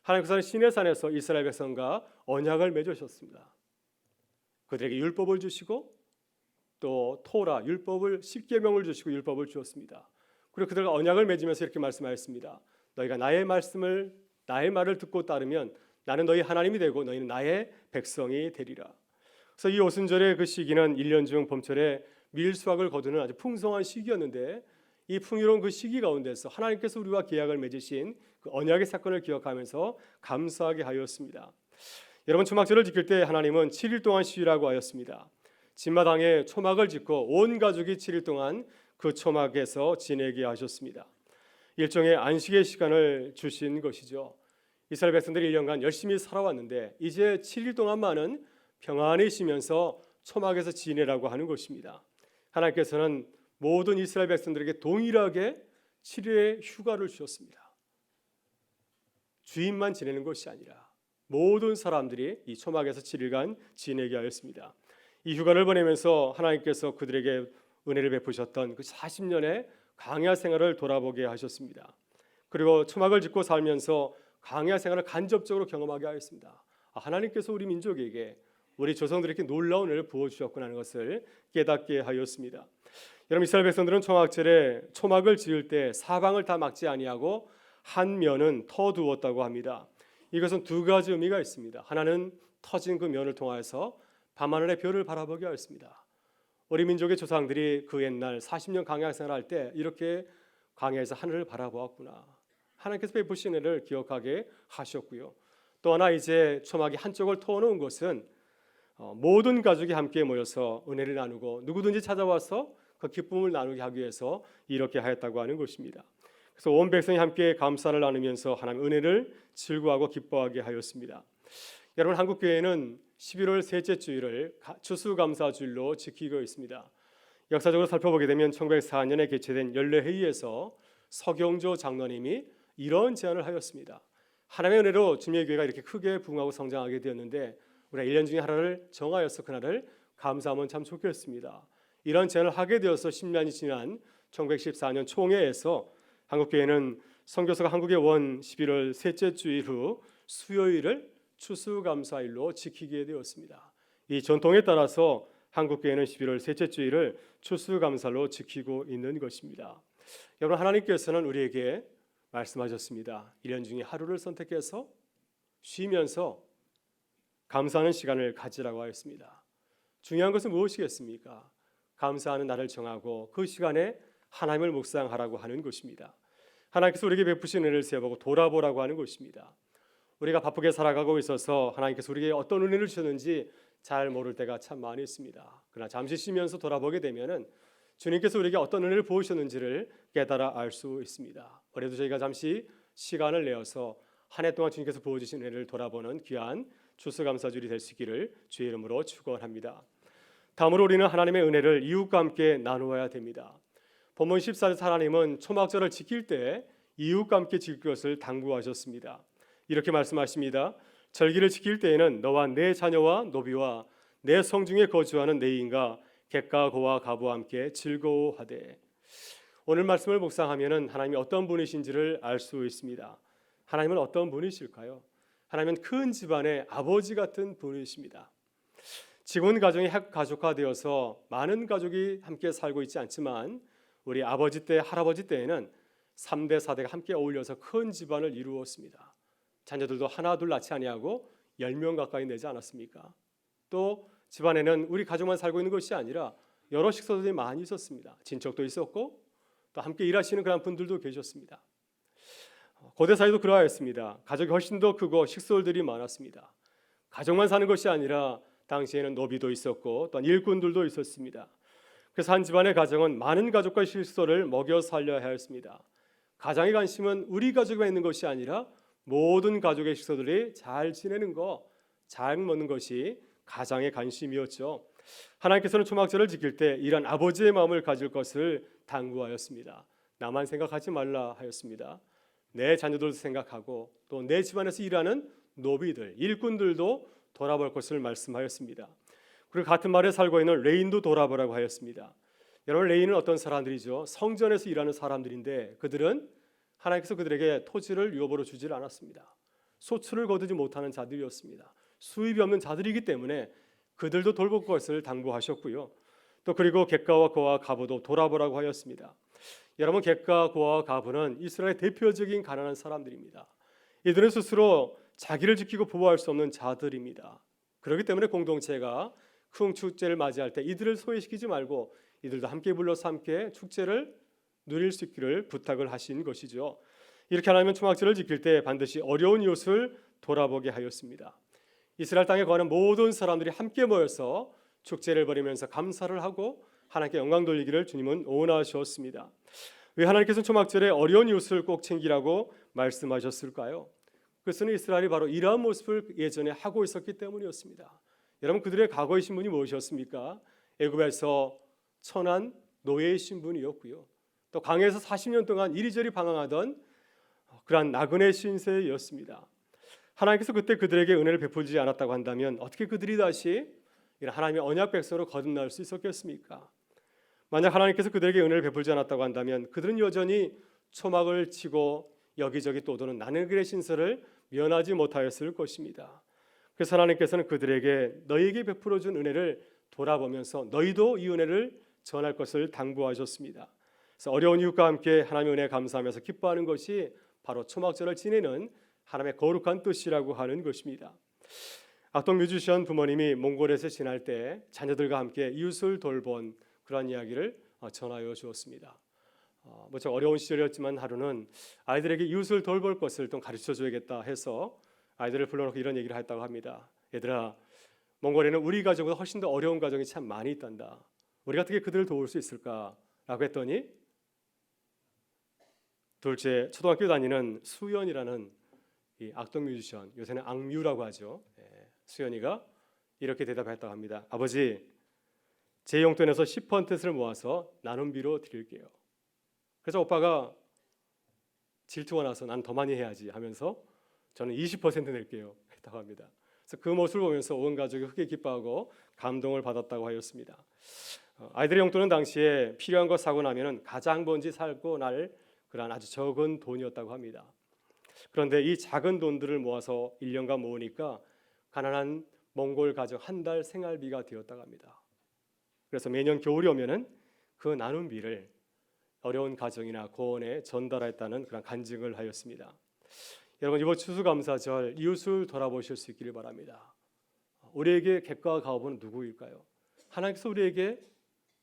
E: 하나님께서는 시내산에서 이스라엘 백성과 언약을 맺으셨습니다. 그들에게 율법을 주시고 또 토라 율법을 10계명을 주시고 율법을 주었습니다. 그리고 그들과 언약을 맺으면서 이렇게 말씀하였습니다. 너희가 나의 말을 듣고 따르면 나는 너희 하나님이 되고 너희는 나의 백성이 되리라. 그래서 이 오순절의 그 시기는 1년 중 봄철에 밀수확을 거두는 아주 풍성한 시기였는데 이 풍요로운 그 시기 가운데서 하나님께서 우리와 계약을 맺으신 그 언약의 사건을 기억하면서 감사하게 하였습니다. 여러분 초막절을 지킬 때 하나님은 7일 동안 쉬라고 하였습니다. 집마당에 초막을 짓고 온 가족이 7일 동안 그 초막에서 지내게 하셨습니다. 일종의 안식의 시간을 주신 것이죠. 이스라엘 백성들이 1년간 열심히 살아왔는데 이제 7일 동안만은 평안히 쉬면서 초막에서 지내라고 하는 것입니다. 하나님께서는 모든 이스라엘 백성들에게 동일하게 7일의 휴가를 주셨습니다. 주인만 지내는 것이 아니라 모든 사람들이 이 초막에서 7일간 지내게 하였습니다. 이 휴가를 보내면서 하나님께서 그들에게 은혜를 베푸셨던 그 40년의 광야 생활을 돌아보게 하셨습니다. 그리고 초막을 짓고 살면서 광야 생활을 간접적으로 경험하게 하였습니다. 하나님께서 우리 민족에게, 우리 조상들에게 놀라운 은혜를 부어주셨구나 하는 것을 깨닫게 하였습니다. 여러분, 이스라엘 백성들은 초막절에 초막을 지을 때 사방을 다 막지 아니하고 한 면은 터두었다고 합니다. 이것은 두 가지 의미가 있습니다. 하나는 터진 그 면을 통하여서 밤하늘의 별을 바라보게 하였습니다. 우리 민족의 조상들이 그 옛날 40년 광야 생활할 때 이렇게 광야에서 하늘을 바라보았구나, 하나님께서 베푸신 은혜를 기억하게 하셨고요. 또 하나, 이제 초막이 한쪽을 터놓은 것은 모든 가족이 함께 모여서 은혜를 나누고 누구든지 찾아와서 그 기쁨을 나누게 하기 위해서 이렇게 하였다고 하는 것입니다. 그래서 온 백성이 함께 감사를 나누면서 하나님의 은혜를 즐거워하고 기뻐하게 하였습니다. 여러분, 한국교회는 11월 셋째 주일을 추수감사주일로 지키고 있습니다. 역사적으로 살펴보게 되면 1904년에 개최된 연례회의에서 서경조 장로님이 이런 제안을 하였습니다. 하나님의 은혜로 주님의 교회가 이렇게 크게 부흥하고 성장하게 되었는데 우리가 1년 중에 하나를 정하여서 그날을 감사하면 참 좋겠습니다. 이런 제안을 하게 되어서 10년이 지난 1914년 총회에서 한국교회는 선교사가 한국에 온 11월 셋째 주일 후 수요일을 추수감사일로 지키게 되었습니다. 이 전통에 따라서 한국교회는 11월 셋째 주일을 추수감사로 지키고 있는 것입니다. 여러분, 하나님께서는 우리에게 말씀하셨습니다. 1년 중에 하루를 선택해서 쉬면서 감사하는 시간을 가지라고 하였습니다. 중요한 것은 무엇이겠습니까? 감사하는 날을 정하고 그 시간에 하나님을 묵상하라고 하는 것입니다. 하나님께서 우리에게 베푸신 은혜를 세어보고 돌아보라고 하는 것입니다. 우리가 바쁘게 살아가고 있어서 하나님께서 우리에게 어떤 은혜를 주셨는지 잘 모를 때가 참 많이 있습니다. 그러나 잠시 쉬면서 돌아보게 되면은 주님께서 우리에게 어떤 은혜를 부으셨는지를 깨달아 알 수 있습니다. 올해도 저희가 잠시 시간을 내어서 한 해 동안 주님께서 부어주신 은혜를 돌아보는 귀한 추수감사주일이 될 수 있기를 주의 이름으로 축원합니다. 다음으로 우리는 하나님의 은혜를 이웃과 함께 나누어야 됩니다. 본문 14절에서 하나님은 초막절을 지킬 때 이웃과 함께 지킬 것을 당부하셨습니다. 이렇게 말씀하십니다. 절기를 지킬 때에는 너와 내 자녀와 노비와 내 성중에 거주하는 내 인과 객과 고와 가부와 함께 즐거워하되. 오늘 말씀을 묵상하면은 하나님이 어떤 분이신지를 알 수 있습니다. 하나님은 어떤 분이실까요? 하나님은 큰 집안의 아버지 같은 분이십니다. 지금 가정이 핵가족화되어서 많은 가족이 함께 살고 있지 않지만 우리 아버지 때, 할아버지 때에는 3대, 4대가 함께 어울려서 큰 집안을 이루었습니다. 자녀들도 하나, 둘 낳지 아니하고 10명 가까이 내지 않았습니까? 또 집안에는 우리 가족만 살고 있는 것이 아니라 여러 식소들이 많이 있었습니다. 친척도 있었고 또 함께 일하시는 그런 분들도 계셨습니다. 고대 사회도 그러하였습니다. 가족이 훨씬 더 크고 식솔들이 많았습니다. 가족만 사는 것이 아니라 당시에는 노비도 있었고 또 일꾼들도 있었습니다. 그래서 한 집안의 가정은 많은 가족과 식솔을 먹여 살려야 하였습니다. 가장의 관심은 우리 가족만 있는 것이 아니라 모든 가족의 식소들이 잘 지내는 것, 잘 먹는 것이 가장의 관심이었죠. 하나님께서는 초막절을 지킬 때 이런 아버지의 마음을 가질 것을 당부하였습니다. 나만 생각하지 말라 하였습니다. 내 자녀들도 생각하고 또 내 집안에서 일하는 노비들, 일꾼들도 돌아볼 것을 말씀하였습니다. 그리고 같은 말에 살고 있는 레인도 돌아보라고 하였습니다. 여러분, 레인은 어떤 사람들이죠? 성전에서 일하는 사람들인데 그들은 하나님께서 그들에게 토지를 유업으로 주질 않았습니다. 소출을 거두지 못하는 자들이었습니다. 수입이 없는 자들이기 때문에 그들도 돌볼 것을 당부하셨고요. 또 그리고 객가와 고와 가부도 돌아보라고 하였습니다. 여러분, 객가, 고와 가부는 이스라엘의 대표적인 가난한 사람들입니다. 이들은 스스로 자기를 지키고 보호할 수 없는 자들입니다. 그렇기 때문에 공동체가 큰 축제를 맞이할 때 이들을 소외시키지 말고 이들도 함께 불러서 함께 축제를 누릴 수 있기를 부탁을 하신 것이죠. 이렇게 하나님은 초막절을 지킬 때 반드시 어려운 이웃을 돌아보게 하였습니다. 이스라엘 땅에 거하는 모든 사람들이 함께 모여서 축제를 벌이면서 감사를 하고 하나님께 영광 돌리기를 주님은 원하셨습니다. 왜 하나님께서는 초막절에 어려운 이웃을 꼭 챙기라고 말씀하셨을까요? 그것은 이스라엘이 바로 이러한 모습을 예전에 하고 있었기 때문이었습니다. 여러분, 그들의 과거의 신분이 무엇이었습니까? 애굽에서 천한 노예의 신분이었고요. 또 광야에서 40년 동안 이리저리 방황하던 그러한 나그네 신세였습니다. 하나님께서 그때 그들에게 은혜를 베풀지 않았다고 한다면 어떻게 그들이 다시 이런 하나님의 언약 백성으로 거듭날 수 있었겠습니까? 만약 하나님께서 그들에게 은혜를 베풀지 않았다고 한다면 그들은 여전히 초막을 치고 여기저기 떠도는 나그네 신세를 면하지 못하였을 것입니다. 그래서 하나님께서는 그들에게 너희에게 베풀어 준 은혜를 돌아보면서 너희도 이 은혜를 전할 것을 당부하셨습니다. 그래서 어려운 이웃과 함께 하나님의 은혜에 감사하면서 기뻐하는 것이 바로 초막절을 지내는 하나님의 거룩한 뜻이라고 하는 것입니다. 악동 뮤지션 부모님이 몽골에서 지날 때 자녀들과 함께 이웃을 돌본 그런 이야기를 전하여 주었습니다. 무척 어려운 시절이었지만 하루는 아이들에게 이웃을 돌볼 것을 좀 가르쳐 줘야겠다 해서 아이들을 불러놓고 이런 얘기를 했다고 합니다. 얘들아, 몽골에는 우리 가족보다 훨씬 더 어려운 가정이 참 많이 있단다. 우리가 어떻게 그들을 도울 수 있을까라고 했더니 둘째 초등학교 다니는 수연이라는 이 악동 뮤지션, 요새는 악뮤라고 하죠. 수연이가 이렇게 대답했다고 합니다. 아버지, 제 용돈에서 10%를 모아서 나눔비로 드릴게요. 그래서 오빠가 질투가 나서 난 더 많이 해야지 하면서 저는 20% 낼게요 했다고 합니다. 그래서 그 모습을 보면서 온 가족이 크게 기뻐하고 감동을 받았다고 하였습니다. 아이들의 용돈은 당시에 필요한 거 사고 나면은 가장 먼저 살고 날 그런 아주 적은 돈이었다고 합니다. 그런데 이 작은 돈들을 모아서 1년간 모으니까 가난한 몽골 가정 한 달 생활비가 되었다고 합니다. 그래서 매년 겨울이 오면은 그 나눔비를 어려운 가정이나 고원에 전달했다는 그런 간증을 하였습니다. 여러분, 이번 추수감사절 이웃을 돌아보실 수 있기를 바랍니다. 우리에게 객과 가업은 누구일까요? 하나님께서 우리에게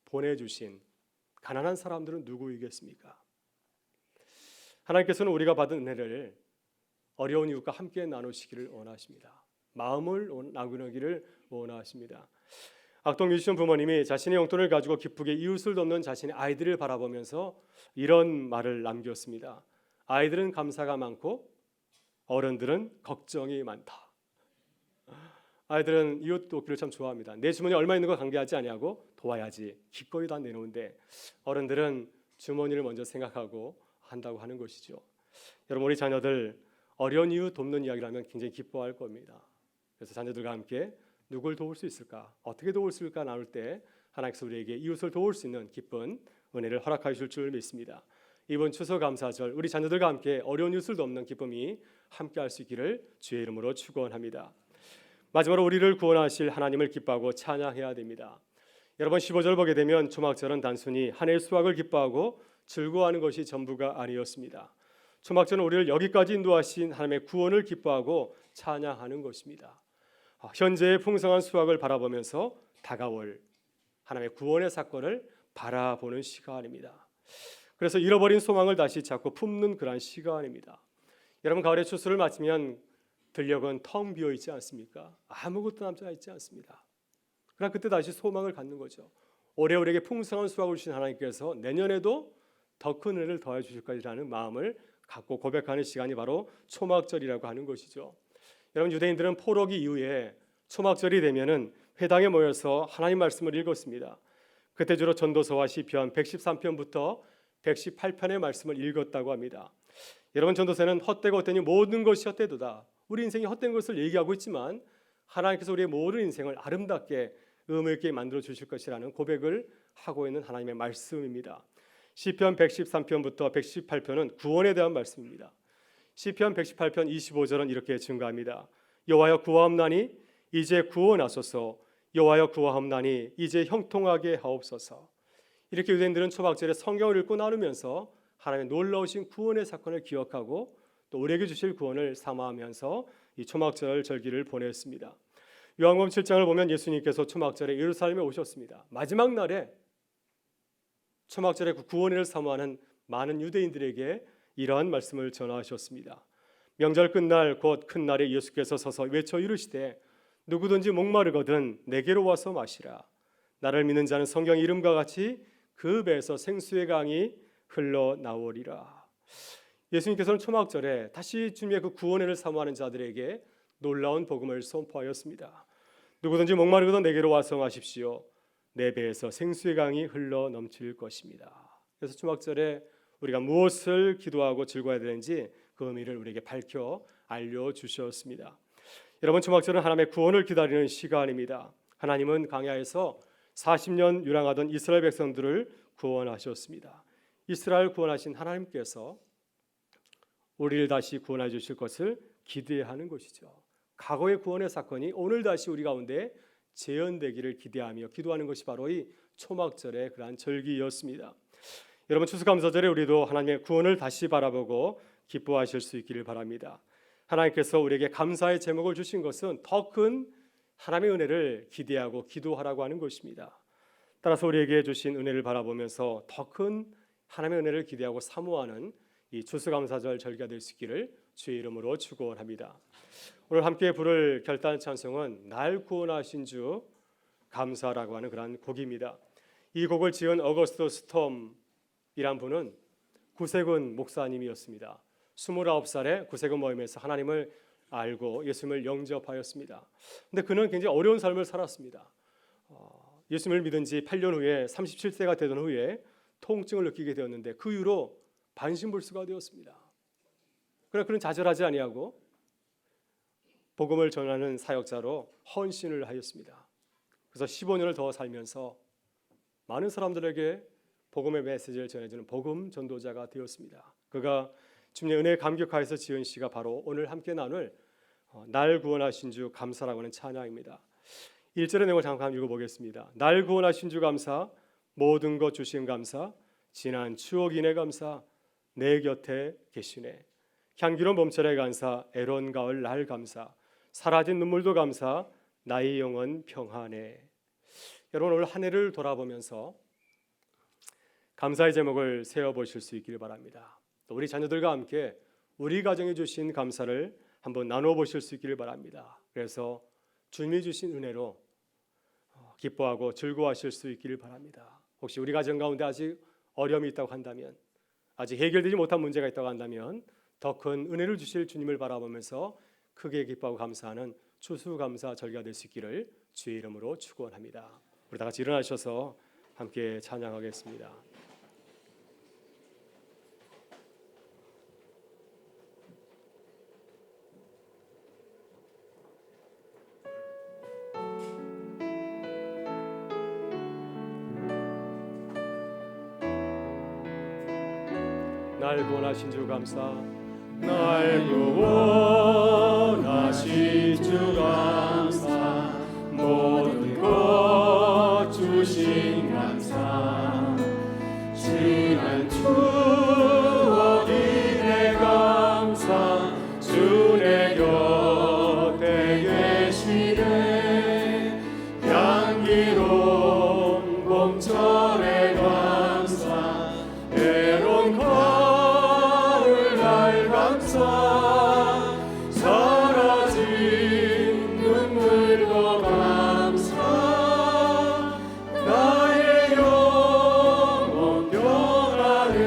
E: 보내주신 가난한 사람들은 누구이겠습니까? 하나님께서는 우리가 받은 은혜를 어려운 이웃과 함께 나누시기를 원하십니다. 마음을 나누기를 원하십니다. 악동 뮤지션 부모님이 자신의 용돈을 가지고 기쁘게 이웃을 돕는 자신의 아이들을 바라보면서 이런 말을 남겼습니다. 아이들은 감사가 많고 어른들은 걱정이 많다. 아이들은 이웃 돕기를 참 좋아합니다. 내 주머니에 얼마 있는 거 관계하지 아니하고 도와야지 기꺼이 다 내놓은데 어른들은 주머니를 먼저 생각하고 한다고 하는 것이죠. 여러분, 우리 자녀들 어려운 이웃 돕는 이야기를 하면 굉장히 기뻐할 겁니다. 그래서 자녀들과 함께 누굴 도울 수 있을까, 어떻게 도울 수 있을까 나눌 때 하나님께서 우리에게 이웃을 도울 수 있는 기쁜 은혜를 허락하실 줄 믿습니다. 이번 추수감사절 우리 자녀들과 함께 어려운 이웃을 돕는 기쁨이 함께할 수 있기를 주의 이름으로 축원합니다. 마지막으로 우리를 구원하실 하나님을 기뻐하고 찬양해야 됩니다. 여러분, 15절 보게 되면 초막절은 단순히 한 해의 수확을 기뻐하고 즐거워하는 것이 전부가 아니었습니다. 초막절은 우리를 여기까지 인도하신 하나님의 구원을 기뻐하고 찬양하는 것입니다. 현재의 풍성한 수확을 바라보면서 다가올 하나님의 구원의 사건을 바라보는 시간입니다. 그래서 잃어버린 소망을 다시 찾고 품는 그러한 시간입니다. 여러분, 가을의 추수를 마치면 들녘은 텅 비어 있지 않습니까? 아무것도 남지 있지 않습니다. 그러나 그때 다시 소망을 갖는 거죠. 올해 우리에게 풍성한 수확을 주신 하나님께서 내년에도 더 큰 은혜를 더해 주실 것이라는 마음을 갖고 고백하는 시간이 바로 초막절이라고 하는 것이죠. 여러분, 유대인들은 포로기 이후에 초막절이 되면은 회당에 모여서 하나님 말씀을 읽었습니다. 그때 주로 전도서와 시편 113편부터 118편의 말씀을 읽었다고 합니다. 여러분, 전도서는 헛되고 헛되니 모든 것이 헛되도다. 우리 인생이 헛된 것을 얘기하고 있지만 하나님께서 우리의 모든 인생을 아름답게 의미 있게 만들어 주실 것이라는 고백을 하고 있는 하나님의 말씀입니다. 시편 113편부터 118편은 구원에 대한 말씀입니다. 시편 118편 25절은 이렇게 증가합니다. 여호와여 구하옵나니 이제 구원하소서. 여호와여 구하옵나니 이제 형통하게 하옵소서. 이렇게 유대인들은 초막절에 성경을 읽고 나누면서 하나님의 놀라우신 구원의 사건을 기억하고 또 우리에게 주실 구원을 사모하면서 이 초막절 절기를 보냈습니다. 요한복음 7장을 보면 예수님께서 초막절에 예루살렘에 오셨습니다. 마지막 날에 초막절에 구원을 사모하는 많은 유대인들에게 이러한 말씀을 전하셨습니다. 명절 끝날 곧 큰 날에 예수께서 서서 외쳐 이르시되 누구든지 목마르거든 내게로 와서 마시라. 나를 믿는 자는 성경 이름과 같이 그 배에서 생수의 강이 흘러나오리라. 예수님께서는 초막절에 다시 주님의 그 구원을 사모하는 자들에게 놀라운 복음을 선포하였습니다. 누구든지 목마르거든 내게로 와서 마십시오. 내 배에서 생수의 강이 흘러 넘칠 것입니다. 그래서 초막절에 우리가 무엇을 기도하고 즐거워야 되는지 그 의미를 우리에게 밝혀 알려주셨습니다. 여러분, 초막절은 하나님의 구원을 기다리는 시간입니다. 하나님은 광야에서 40년 유랑하던 이스라엘 백성들을 구원하셨습니다. 이스라엘 구원하신 하나님께서 우리를 다시 구원해 주실 것을 기대하는 것이죠. 과거의 구원의 사건이 오늘 다시 우리 가운데 재현되기를 기대하며 기도하는 것이 바로 이 초막절의 그러한 절기였습니다. 여러분, 추수감사절에 우리도 하나님의 구원을 다시 바라보고 기뻐하실 수 있기를 바랍니다. 하나님께서 우리에게 감사의 제목을 주신 것은 더 큰 하나님의 은혜를 기대하고 기도하라고 하는 것입니다. 따라서 우리에게 주신 은혜를 바라보면서 더 큰 하나님의 은혜를 기대하고 사모하는 이 추수감사절 절기가 될 수 있기를 주의 이름으로 축원합니다. 오늘 함께 부를 결단 찬송은 날 구원하신 주 감사라고 하는 그런 곡입니다. 이 곡을 지은 어거스트 스톰이란 분은 구세군 목사님이었습니다. 29살에 구세군 모임에서 하나님을 알고 예수님을 영접하였습니다. 근데 그는 굉장히 어려운 삶을 살았습니다. 예수님을 믿은 지 8년 후에 37세가 되던 후에 통증을 느끼게 되었는데 그 이후로 반신불수가 되었습니다. 그러나 그는 좌절하지 아니하고 복음을 전하는 사역자로 헌신을 하였습니다. 그래서 15년을 더 살면서 많은 사람들에게 복음의 메시지를 전해주는 복음 전도자가 되었습니다. 그가 주님의 은혜에 감격하여서 지은 시가 바로 오늘 함께 나눌 날 구원하신 주 감사라고 하는 찬양입니다. 1절의 내용을 잠깐 읽어보겠습니다. 날 구원하신 주 감사, 모든 것 주신 감사, 지난 추억 인해 감사, 내 곁에 계시네. 향기로운 봄철의 감사, 애로운 가을 날 감사, 사라진 눈물도 감사, 나의 영혼 평안해. 여러분, 오늘 한 해를 돌아보면서 감사의 제목을 세워보실 수 있기를 바랍니다. 또 우리 자녀들과 함께 우리 가정에 주신 감사를 한번 나누어 보실 수 있기를 바랍니다. 그래서 주님이 주신 은혜로 기뻐하고 즐거워하실 수 있기를 바랍니다. 혹시 우리 가정 가운데 아직 어려움이 있다고 한다면, 아직 해결되지 못한 문제가 있다고 한다면 더 큰 은혜를 주실 주님을 바라보면서 크게 기뻐하고 감사하는 추수감사 절기가 될 수 있기를 주의 이름으로 축원합니다. 우리 다 같이 일어나셔서 함께 찬양하겠습니다. 날 구원하신 주 감사, 날 구원하신 주 감사, 모든 것 주신 감사, 지난 추억 인해 감사, 주 내 곁에 계시네. 향기로운 봄철의 감사, 애로운 가을 날 감사, 사라진 눈물도 감사, 나의 영혼 평안해.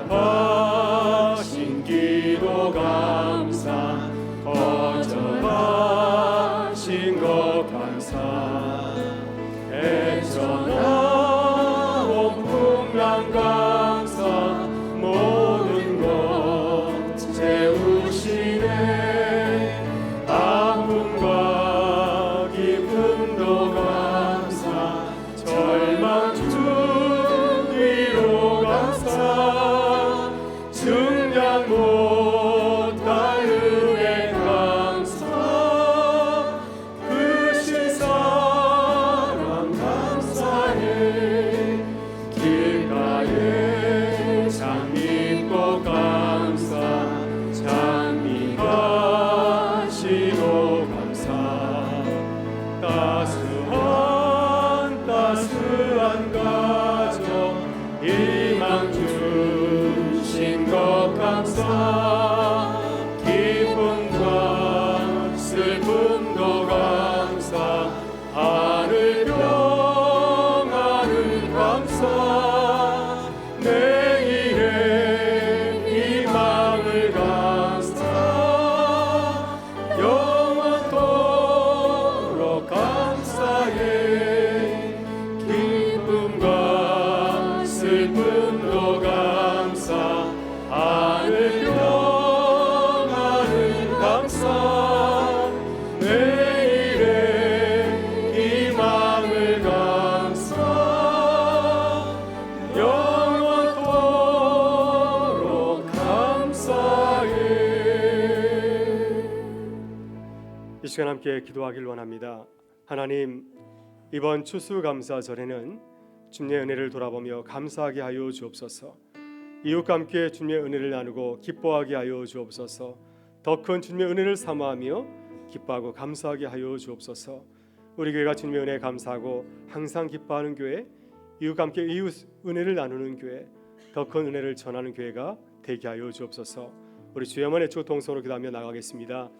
E: 응답하신 기도 감사, 거절하신 것 감사, 애처나온 풍랑 감사, 모든 것 채우시네. 아픔과 기쁨도 감사, 절망 중 위로 감사, 증량 못할 은혜 감사, 크신 사랑 감사해. 길가에 장미꽃 감사, 장미가시도 감사, 따스한 가정 희망 주신 것 감사, 기쁨과 슬픔도 감사, 하늘 평안을 감사, 내일의 희망을 감사, 영원토록 감사해. 기쁨과 슬픔 시간 함께 기도하길 원합니다. 하나님, 이번 추수감사절에는 주님의 은혜를 돌아보며 감사하게 하여 주옵소서. 이웃과 함께 주님의 은혜를 나누고 기뻐하게 하여 주옵소서. 더 큰 주님의 은혜를 사모하며 기뻐하고 감사하게 하여 주옵소서. 우리 교회가 주님의 은혜에 감사하고 항상 기뻐하는 교회, 이웃과 함께 이웃 은혜를 나누는 교회, 더 큰 은혜를 전하는 교회가 되게 하여 주옵소서. 우리 주여만 외치고 동성으로 기도하며 나가겠습니다.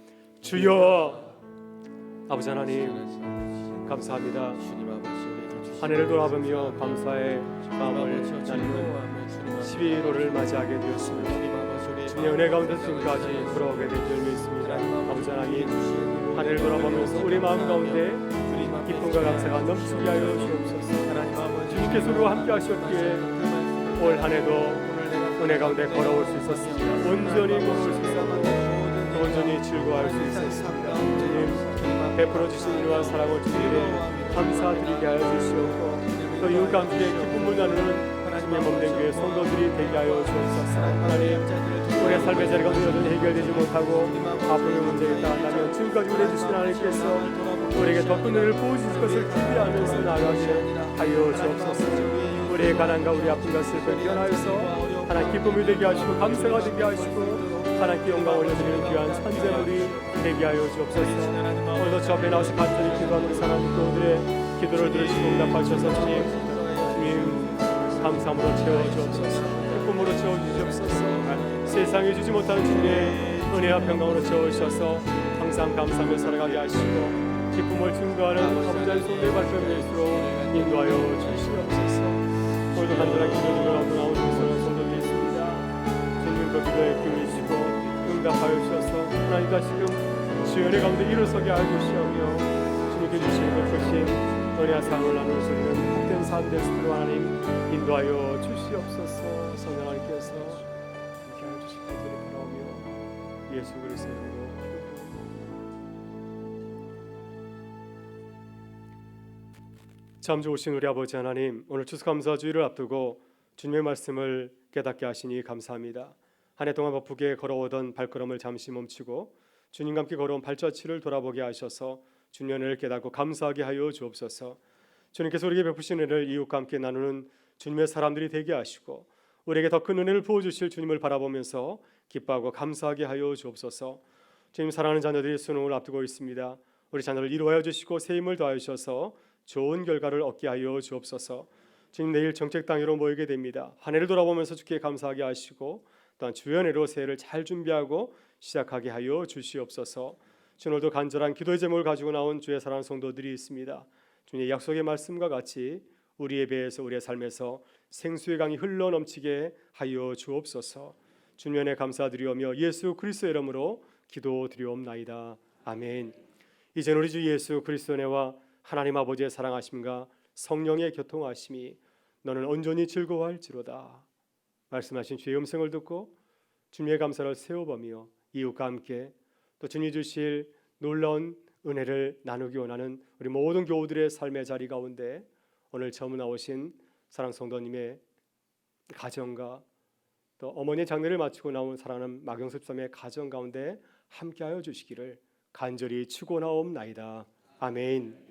E: 주여, 아버지 하나님 감사합니다. 한 해를 돌아보며 감사의 마음을 나누는 11월을 맞이하게 되었습니다. 주님의 은혜 가운데 지금까지 돌아오게 된 줄 믿습니다. 아버지 하나님, 한 해를 돌아보면서 우리 마음 가운데 기쁨과 감사가 넘치게 하여 주옵소서. 주님께서 우리와 함께 하셨기에 올 한 해도 은혜 가운데 걸어올 수 있었습니다. 온전히 걸어올 수 있었고 온전히 즐거워할 수 있었습니다. 주님, 베풀어 주신 은혜와 사랑을 주님께 감사드리게 하여 주시옵고 또 이웃과 함께 기쁨을 나누는 주님의 몸된 교회 성도들이 되게 하여 주옵소서. 하나님, 우리의 삶의 자리가 여전히 해결되지 못하고 아픔의 문제가 있다면 지금까지 우리 해주신 하나님께서 우리에게 더 큰 은혜를 부어주실 것을 기대하면서 나아가게 하여 주옵소서. 우리의 가난과 우리 아픔과 슬픔을 변하여서 하나님 기쁨이 되게 하시고 감사가 되게 하시고 하나님께 영광 올려드리는 귀한 산재물이 되게 하여 주옵소서. 오늘도 주 앞에 나와서 간절히 기도하는 우리 사랑하는 교우들의 기도를 들으시고 응답하셔서 주님 감사함으로 채워주옵소서. 기쁨으로 채워주시옵소서. 세상에 주지 못하는 주님의 은혜와 평강으로 채워주셔서 항상 감사하며 살아가게 하시고 기쁨을 증거하는 아버지의 손에 발걸음에 있도록 인도하여 주시옵소서. 오늘도 간절한 기도 중에 나온 성도들이 있습니다. 주님 그 기도에 기울이시고 응답하여 주셔서 하나님 다시금 주의 은혜 가운데 일어서게 하여 주시오며 주님께 주시는 그 크신 은혜와 사랑을 나눌 수 있는 복된 삶 될 수 있도록 하나님 인도하여 주시옵소서. 성령 하나님께서 함께 하여 주시기 간절히 바라오며 예수 그리스도의 이름으로 참 좋으신 우리 아버지 하나님, 오늘 추수감사주일을 앞두고 주님의 말씀을 깨닫게 하시니 감사합니다. 한 해 동안 바쁘게 걸어오던 발걸음을 잠시 멈추고 주님과 함께 걸어온 발자취를 돌아보게 하셔서 주님의 은혜를 깨닫고 감사하게 하여 주옵소서. 주님께서 우리에게 베푸신 은혜를 이웃과 함께 나누는 주님의 사람들이 되게 하시고 우리에게 더 큰 은혜를 부어주실 주님을 바라보면서 기뻐하고 감사하게 하여 주옵소서. 주님 사랑하는 자녀들이 수능을 앞두고 있습니다. 우리 자녀를 이루어 주시고 새 힘을 더하여 주셔서 좋은 결과를 얻게 하여 주옵소서. 주님 내일 정책당회로 모이게 됩니다. 한 해를 돌아보면서 주께 감사하게 하시고 또한 주의 은혜로 새해를 잘 준비하고 시작하게 하여 주시옵소서. 주님 오늘도 간절한 기도의 제목을 가지고 나온 주의 사랑하는 성도들이 있습니다. 주님의 약속의 말씀과 같이 우리 예배에서 우리의 삶에서 생수의 강이 흘러 넘치게 하여 주옵소서. 주님의 은혜 감사드리오며 예수 그리스도의 이름으로 기도드리옵나이다. 아멘. 이제 우리 주 예수 그리스도의 은혜와 하나님 아버지의 사랑하심과 성령의 교통하심이 너는 온전히 즐거워할지로다 말씀하신 주의 음성을 듣고 주님의 감사를 세워보며 이웃과 함께 또 주님이 주실 놀라운 은혜를 나누기 원하는 우리 모든 교우들의 삶의 자리 가운데 오늘 처음 나오신 사랑 성도님의 가정과 또 어머니의 장례를 마치고 나온 사랑하는 마경섭 사람의 가정 가운데 함께하여 주시기를 간절히 축원하옵나이다. 아멘.